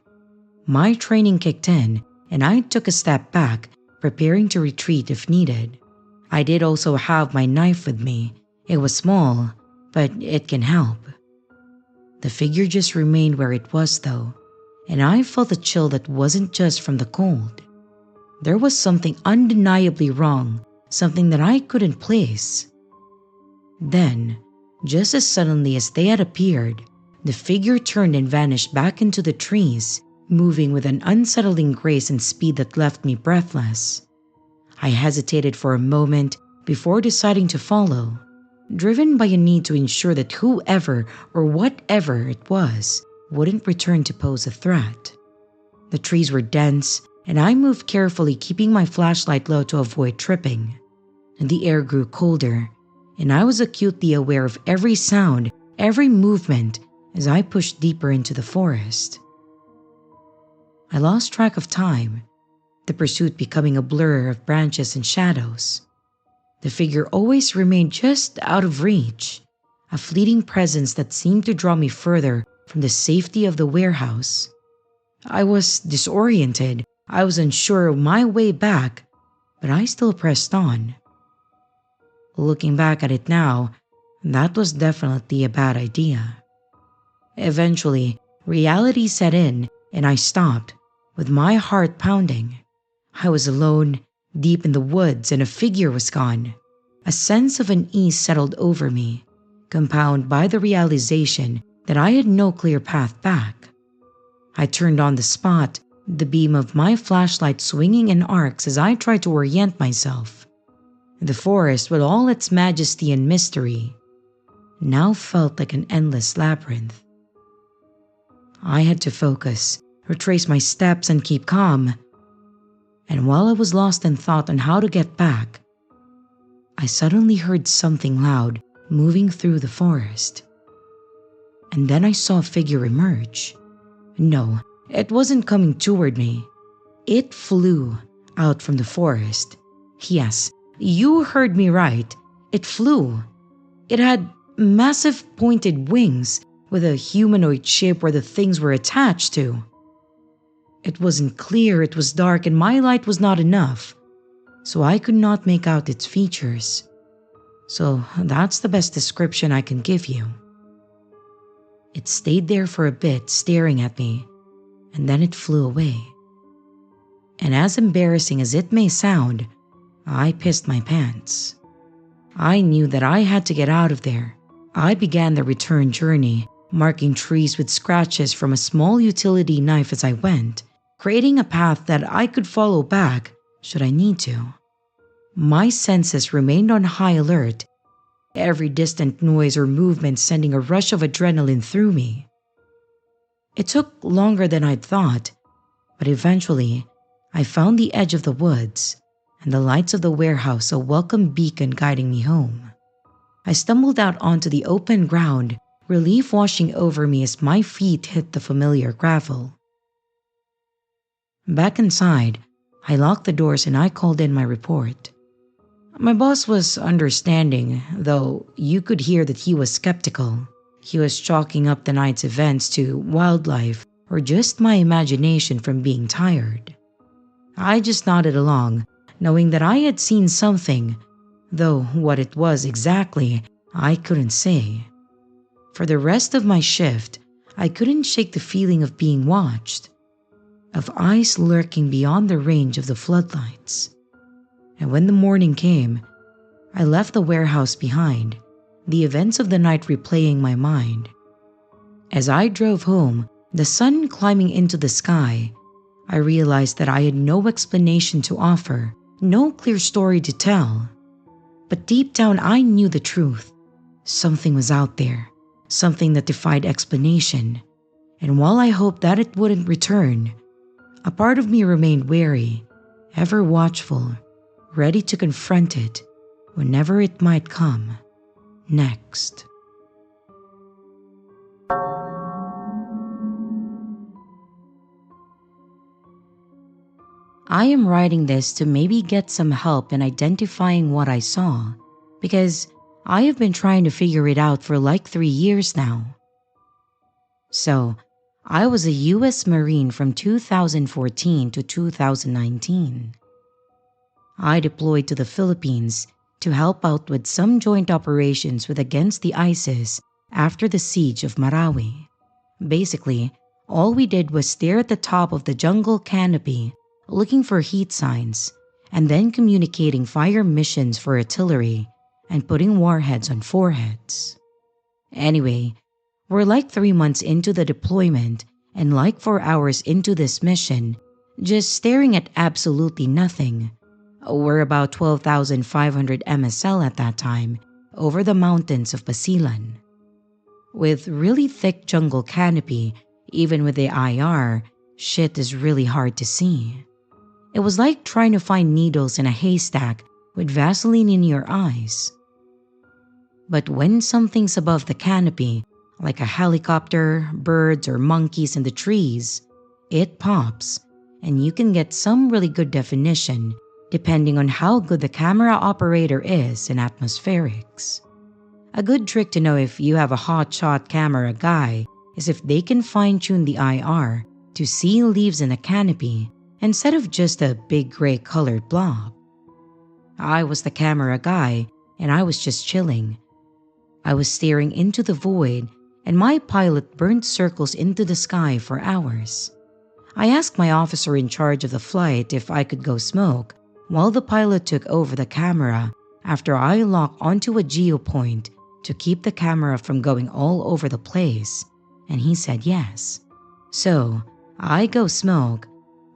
S2: My training kicked in, and I took a step back, preparing to retreat if needed. I did also have my knife with me. It was small, but it can help. The figure just remained where it was though, and I felt a chill that wasn't just from the cold. There was something undeniably wrong, something that I couldn't place. Then, just as suddenly as they had appeared, the figure turned and vanished back into the trees, moving with an unsettling grace and speed that left me breathless. I hesitated for a moment before deciding to follow, driven by a need to ensure that whoever or whatever it was wouldn't return to pose a threat. The trees were dense, and I moved carefully, keeping my flashlight low to avoid tripping. The air grew colder, and I was acutely aware of every sound, every movement as I pushed deeper into the forest. I lost track of time, the pursuit becoming a blur of branches and shadows. The figure always remained just out of reach, a fleeting presence that seemed to draw me further from the safety of the warehouse. I was disoriented. I was unsure of my way back, but I still pressed on. Looking back at it now, that was definitely a bad idea. Eventually, reality set in and I stopped, with my heart pounding. I was alone, deep in the woods, and a figure was gone. A sense of unease settled over me, compounded by the realization that I had no clear path back. I turned on the spot, the beam of my flashlight swinging in arcs as I tried to orient myself. The forest, with all its majesty and mystery, now felt like an endless labyrinth. I had to focus, retrace my steps, and keep calm. And while I was lost in thought on how to get back, I suddenly heard something loud moving through the forest. And then I saw a figure emerge. No, it wasn't coming toward me. It flew out from the forest. Yes, you heard me right. It flew. It had massive pointed wings with a humanoid shape where the things were attached to. It wasn't clear, it was dark, and my light was not enough, so I could not make out its features. So that's the best description I can give you. It stayed there for a bit, staring at me, and then it flew away. And as embarrassing as it may sound, I pissed my pants. I knew that I had to get out of there. I began the return journey, marking trees with scratches from a small utility knife as I went, creating a path that I could follow back should I need to. My senses remained on high alert, every distant noise or movement sending a rush of adrenaline through me. It took longer than I'd thought, but eventually I found the edge of the woods and the lights of the warehouse a welcome beacon guiding me home. I stumbled out onto the open ground, relief washing over me as my feet hit the familiar gravel. Back inside, I locked the doors and I called in my report. My boss was understanding, though you could hear that he was skeptical. He was chalking up the night's events to wildlife or just my imagination from being tired. I just nodded along, knowing that I had seen something, though what it was exactly, I couldn't say. For the rest of my shift, I couldn't shake the feeling of being watched, of eyes lurking beyond the range of the floodlights. And when the morning came, I left the warehouse behind, the events of the night replaying my mind. As I drove home, the sun climbing into the sky, I realized that I had no explanation to offer, no clear story to tell. But deep down I knew the truth. Something was out there, something that defied explanation. And while I hoped that it wouldn't return, a part of me remained wary, ever watchful, ready to confront it whenever it might come next. I am writing this to maybe get some help in identifying what I saw, because I have been trying to figure it out for like 3 years now. So, I was a US Marine from 2014 to 2019. I deployed to the Philippines to help out with some joint operations with against the ISIS after the siege of Marawi. Basically, all we did was stare at the top of the jungle canopy, looking for heat signs, and then communicating fire missions for artillery and putting warheads on foreheads. Anyway, we're like 3 months into the deployment and like 4 hours into this mission, just staring at absolutely nothing. We're about 12,500 MSL at that time, over the mountains of Basilan. With really thick jungle canopy, even with the IR, shit is really hard to see. It was like trying to find needles in a haystack with Vaseline in your eyes. But when something's above the canopy, like a helicopter, birds, or monkeys in the trees, it pops, and you can get some really good definition depending on how good the camera operator is in atmospherics. A good trick to know if you have a hotshot camera guy is if they can fine-tune the IR to see leaves in a canopy instead of just a big gray colored blob. I was the camera guy, and I was just chilling. I was staring into the void, and my pilot burned circles into the sky for hours. I asked my officer in charge of the flight if I could go smoke, while the pilot took over the camera after I locked onto a geopoint to keep the camera from going all over the place, and he said yes. So, I go smoke,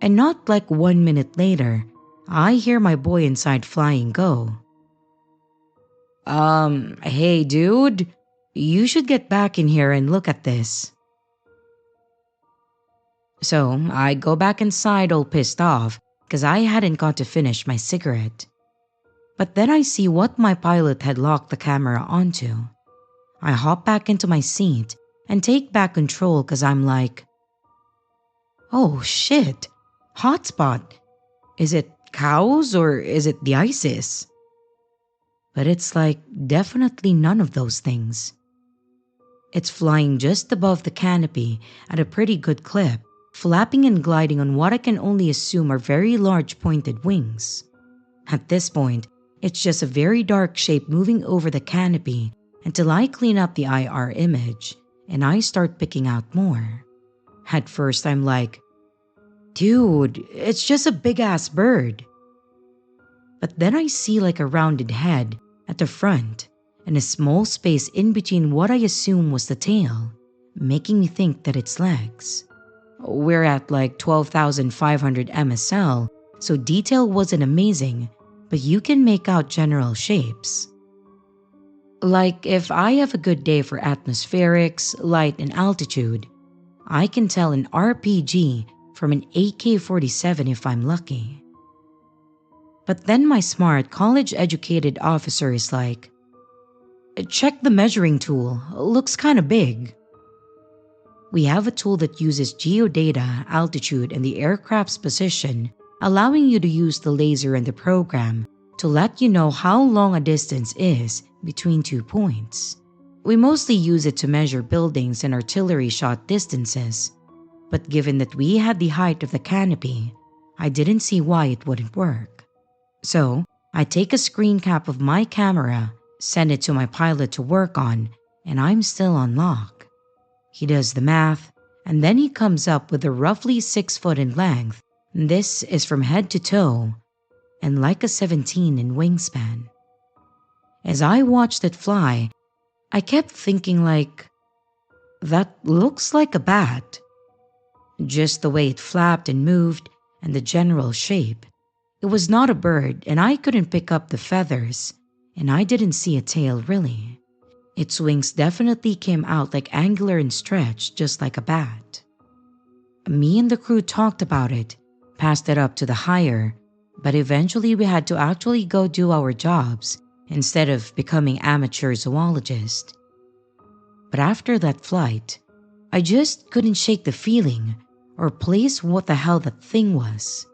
S2: and not like 1 minute later, I hear my boy inside flying go. Hey dude, you should get back in here and look at this. So, I go back inside all pissed off because I hadn't got to finish my cigarette. But then I see what my pilot had locked the camera onto. I hop back into my seat and take back control because I'm like, oh shit, hotspot. Is it cows or is it the ISIS? But it's like definitely none of those things. It's flying just above the canopy at a pretty good clip, flapping and gliding on what I can only assume are very large pointed wings. At this point, it's just a very dark shape moving over the canopy until I clean up the IR image and I start picking out more. At first I'm like, Dude, it's just a big ass bird. But then I see like a rounded head at the front and a small space in between what I assume was the tail, making me think that it's legs. We're at like 12,500 MSL, so detail wasn't amazing, but you can make out general shapes. Like if I have a good day for atmospherics, light, and altitude, I can tell an RPG from an AK-47 if I'm lucky. But then my smart, college-educated officer is like, check the measuring tool, looks kinda big. We have a tool that uses geodata, altitude, and the aircraft's position, allowing you to use the laser in the program to let you know how long a distance is between 2 points. We mostly use it to measure buildings and artillery shot distances, but given that we had the height of the canopy, I didn't see why it wouldn't work. So, I take a screen cap of my camera, send it to my pilot to work on, and I'm still on lock. He does the math, and then he comes up with a roughly 6 foot in length. This is from head to toe, and like a 17 in wingspan. As I watched it fly, I kept thinking like, that looks like a bat. Just the way it flapped and moved, and the general shape. It was not a bird, and I couldn't pick up the feathers, and I didn't see a tail really. Its wings definitely came out like angular and stretched just like a bat. Me and the crew talked about it, passed it up to the higher, but eventually we had to actually go do our jobs instead of becoming amateur zoologists. But after that flight, I just couldn't shake the feeling or place what the hell that thing was.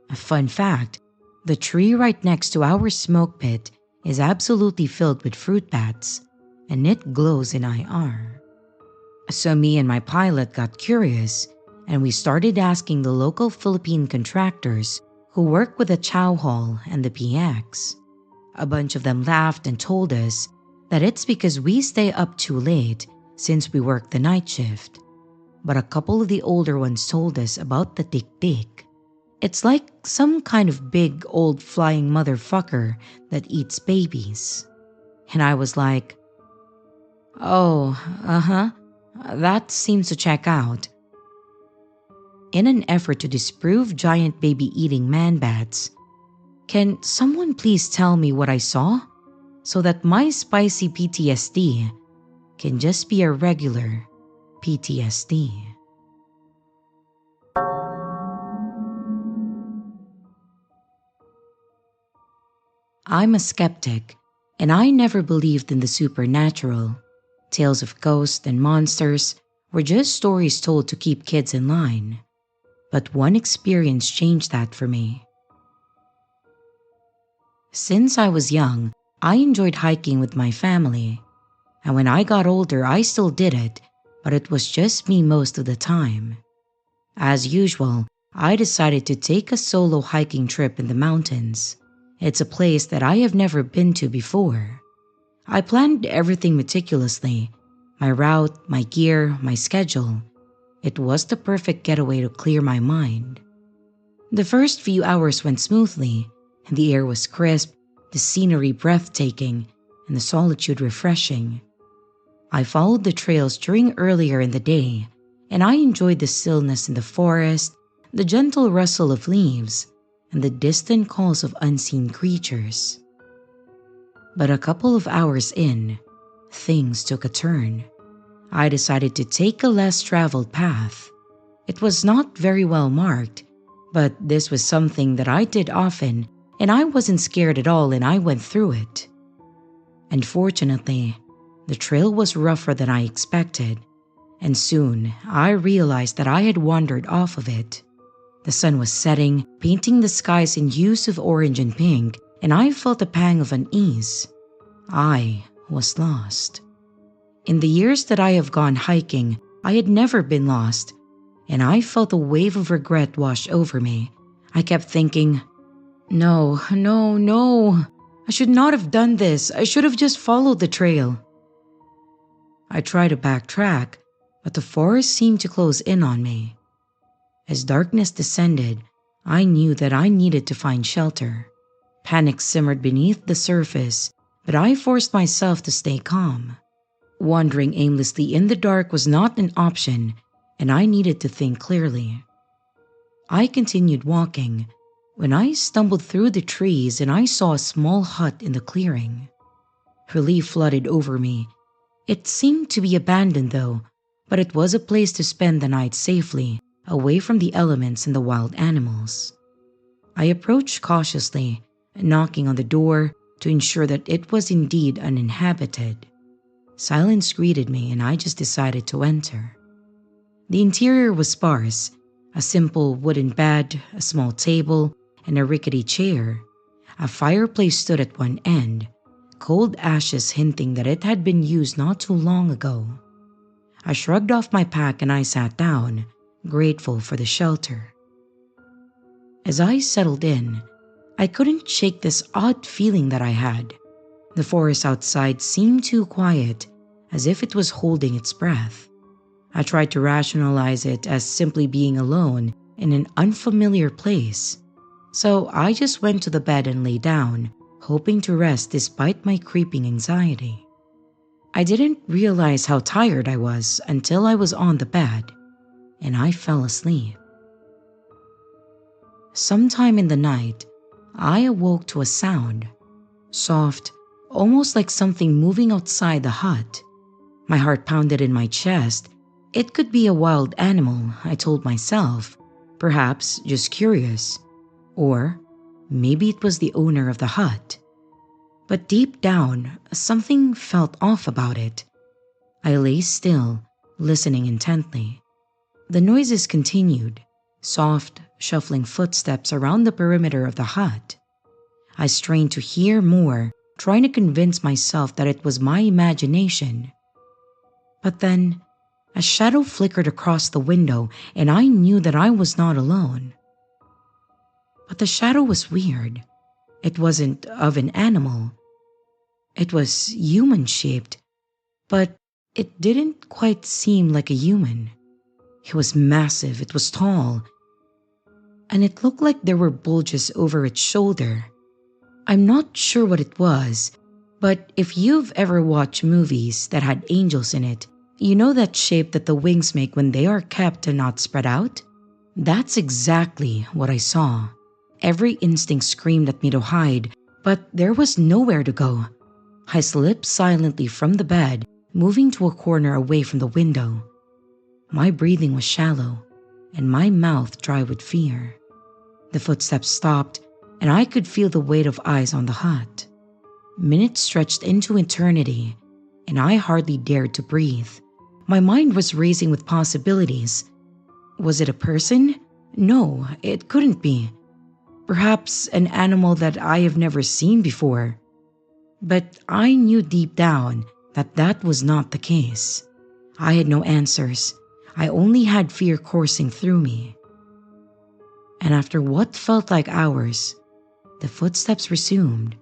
S2: A fun fact, the tree right next to our smoke pit is absolutely filled with fruit bats, and it glows in IR. So me and my pilot got curious, and we started asking the local Philippine contractors who work with the chow hall and the PX. A bunch of them laughed and told us that it's because we stay up too late since we work the night shift. But a couple of the older ones told us about the tik-tik. It's like some kind of big old flying motherfucker that eats babies. And I was like, oh, that seems to check out. In an effort to disprove giant baby-eating man-bats, can someone please tell me what I saw so that my spicy PTSD can just be a regular PTSD? I'm a skeptic, and I never believed in the supernatural. Tales of ghosts and monsters were just stories told to keep kids in line. But one experience changed that for me. Since I was young, I enjoyed hiking with my family. And when I got older, I still did it, but it was just me most of the time. As usual, I decided to take a solo hiking trip in the mountains. It's a place that I have never been to before. I planned everything meticulously, my route, my gear, my schedule. It was the perfect getaway to clear my mind. The first few hours went smoothly, and the air was crisp, the scenery breathtaking, and the solitude refreshing. I followed the trails during earlier in the day, and I enjoyed the stillness in the forest, the gentle rustle of leaves, and the distant calls of unseen creatures. But a couple of hours in, things took a turn. I decided to take a less traveled path. It was not very well marked, but this was something that I did often, and I wasn't scared at all, and I went through it. Unfortunately, the trail was rougher than I expected, and soon I realized that I had wandered off of it. The sun was setting, painting the skies in hues of orange and pink, and I felt a pang of unease. I was lost. In the years that I have gone hiking, I had never been lost, and I felt a wave of regret wash over me. I kept thinking, no, I should not have done this. I should have just followed the trail. I tried to backtrack, but the forest seemed to close in on me. As darkness descended, I knew that I needed to find shelter. Panic simmered beneath the surface, but I forced myself to stay calm. Wandering aimlessly in the dark was not an option, and I needed to think clearly. I continued walking when I stumbled through the trees and I saw a small hut in the clearing. Relief flooded over me. It seemed to be abandoned though, but it was a place to spend the night safely, away from the elements and the wild animals. I approached cautiously, knocking on the door to ensure that it was indeed uninhabited. Silence greeted me and I just decided to enter. The interior was sparse, a simple wooden bed, a small table, and a rickety chair. A fireplace stood at one end, cold ashes hinting that it had been used not too long ago. I shrugged off my pack and I sat down, grateful for the shelter. As I settled in, I couldn't shake this odd feeling that I had. The forest outside seemed too quiet, as if it was holding its breath. I tried to rationalize it as simply being alone in an unfamiliar place. So I just went to the bed and lay down, hoping to rest despite my creeping anxiety. I didn't realize how tired I was until I was on the bed, and I fell asleep. Sometime in the night, I awoke to a sound, soft, almost like something moving outside the hut. My heart pounded in my chest. It could be a wild animal, I told myself, perhaps just curious, or maybe it was the owner of the hut. But deep down, something felt off about it. I lay still, listening intently. The noises continued, soft, shuffling footsteps around the perimeter of the hut. I strained to hear more, trying to convince myself that it was my imagination. But then, a shadow flickered across the window and I knew that I was not alone. But the shadow was weird. It wasn't of an animal. It was human-shaped, but it didn't quite seem like a human. It was massive, it was tall, and it looked like there were bulges over its shoulder. I'm not sure what it was, but if you've ever watched movies that had angels in it, you know that shape that the wings make when they are kept and not spread out? That's exactly what I saw. Every instinct screamed at me to hide, but there was nowhere to go. I slipped silently from the bed, moving to a corner away from the window. My breathing was shallow, and my mouth dry with fear. The footsteps stopped, and I could feel the weight of eyes on the hut. Minutes stretched into eternity, and I hardly dared to breathe. My mind was racing with possibilities. Was it a person? No, it couldn't be. Perhaps an animal that I have never seen before. But I knew deep down that that was not the case. I had no answers. I only had fear coursing through me. And after what felt like hours, the footsteps resumed,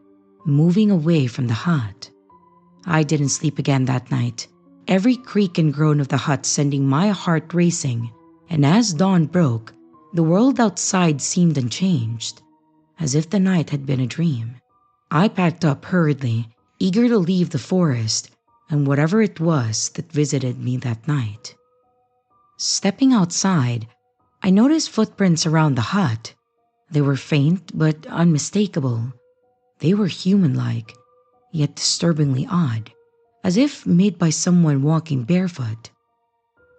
S2: moving away from the hut. I didn't sleep again that night, every creak and groan of the hut sending my heart racing, and as dawn broke, the world outside seemed unchanged, as if the night had been a dream. I packed up hurriedly, eager to leave the forest and whatever it was that visited me that night. Stepping outside, I noticed footprints around the hut. They were faint but unmistakable. They were human-like, yet disturbingly odd, as if made by someone walking barefoot.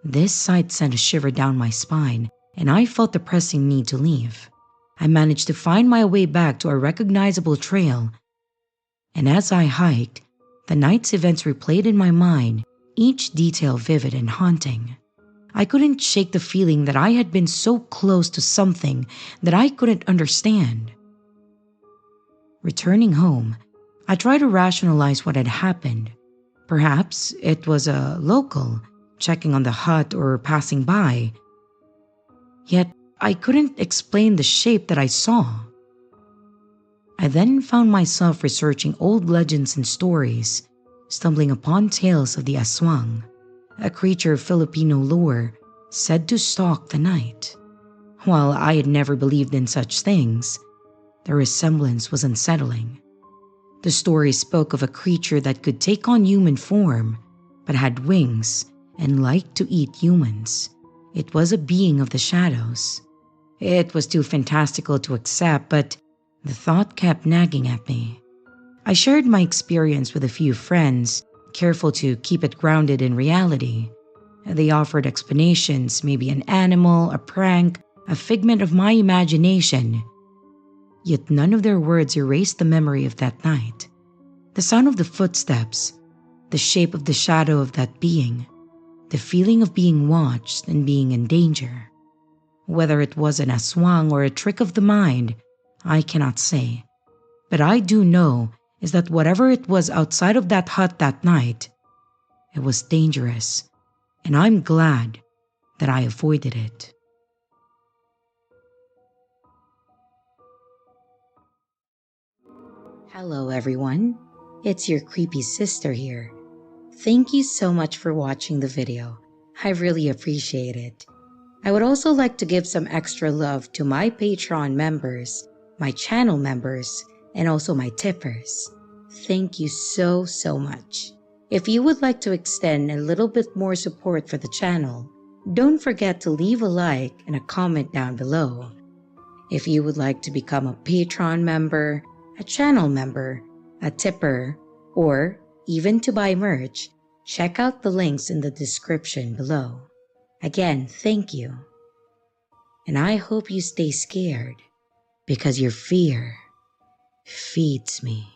S2: This sight sent a shiver down my spine, and I felt the pressing need to leave. I managed to find my way back to a recognizable trail, and as I hiked, the night's events replayed in my mind, each detail vivid and haunting. I couldn't shake the feeling that I had been so close to something that I couldn't understand. Returning home, I tried to rationalize what had happened. Perhaps it was a local checking on the hut or passing by. Yet I couldn't explain the shape that I saw. I then found myself researching old legends and stories, stumbling upon tales of the aswang, a creature of Filipino lore said to stalk the night. While I had never believed in such things, the resemblance was unsettling. The story spoke of a creature that could take on human form, but had wings and liked to eat humans. It was a being of the shadows. It was too fantastical to accept, but the thought kept nagging at me. I shared my experience with a few friends, careful to keep it grounded in reality. They offered explanations, maybe an animal, a prank, a figment of my imagination. Yet none of their words erased the memory of that night. The sound of the footsteps, the shape of the shadow of that being, the feeling of being watched and being in danger. Whether it was an aswang or a trick of the mind, I cannot say. But I do know is that whatever it was outside of that hut that night, it was dangerous, and I'm glad that I avoided it. Hello everyone, it's your creepy sister here. Thank you so much for watching the video. I really appreciate it. I would also like to give some extra love to my Patreon members, my channel members, and also my tippers. Thank you so much. If you would like to extend a little bit more support for the channel, don't forget to leave a like and a comment down below. If you would like to become a Patreon member, a channel member, a tipper, or even to buy merch, check out the links in the description below. Again, thank you. And I hope you stay scared, because your fear feeds me.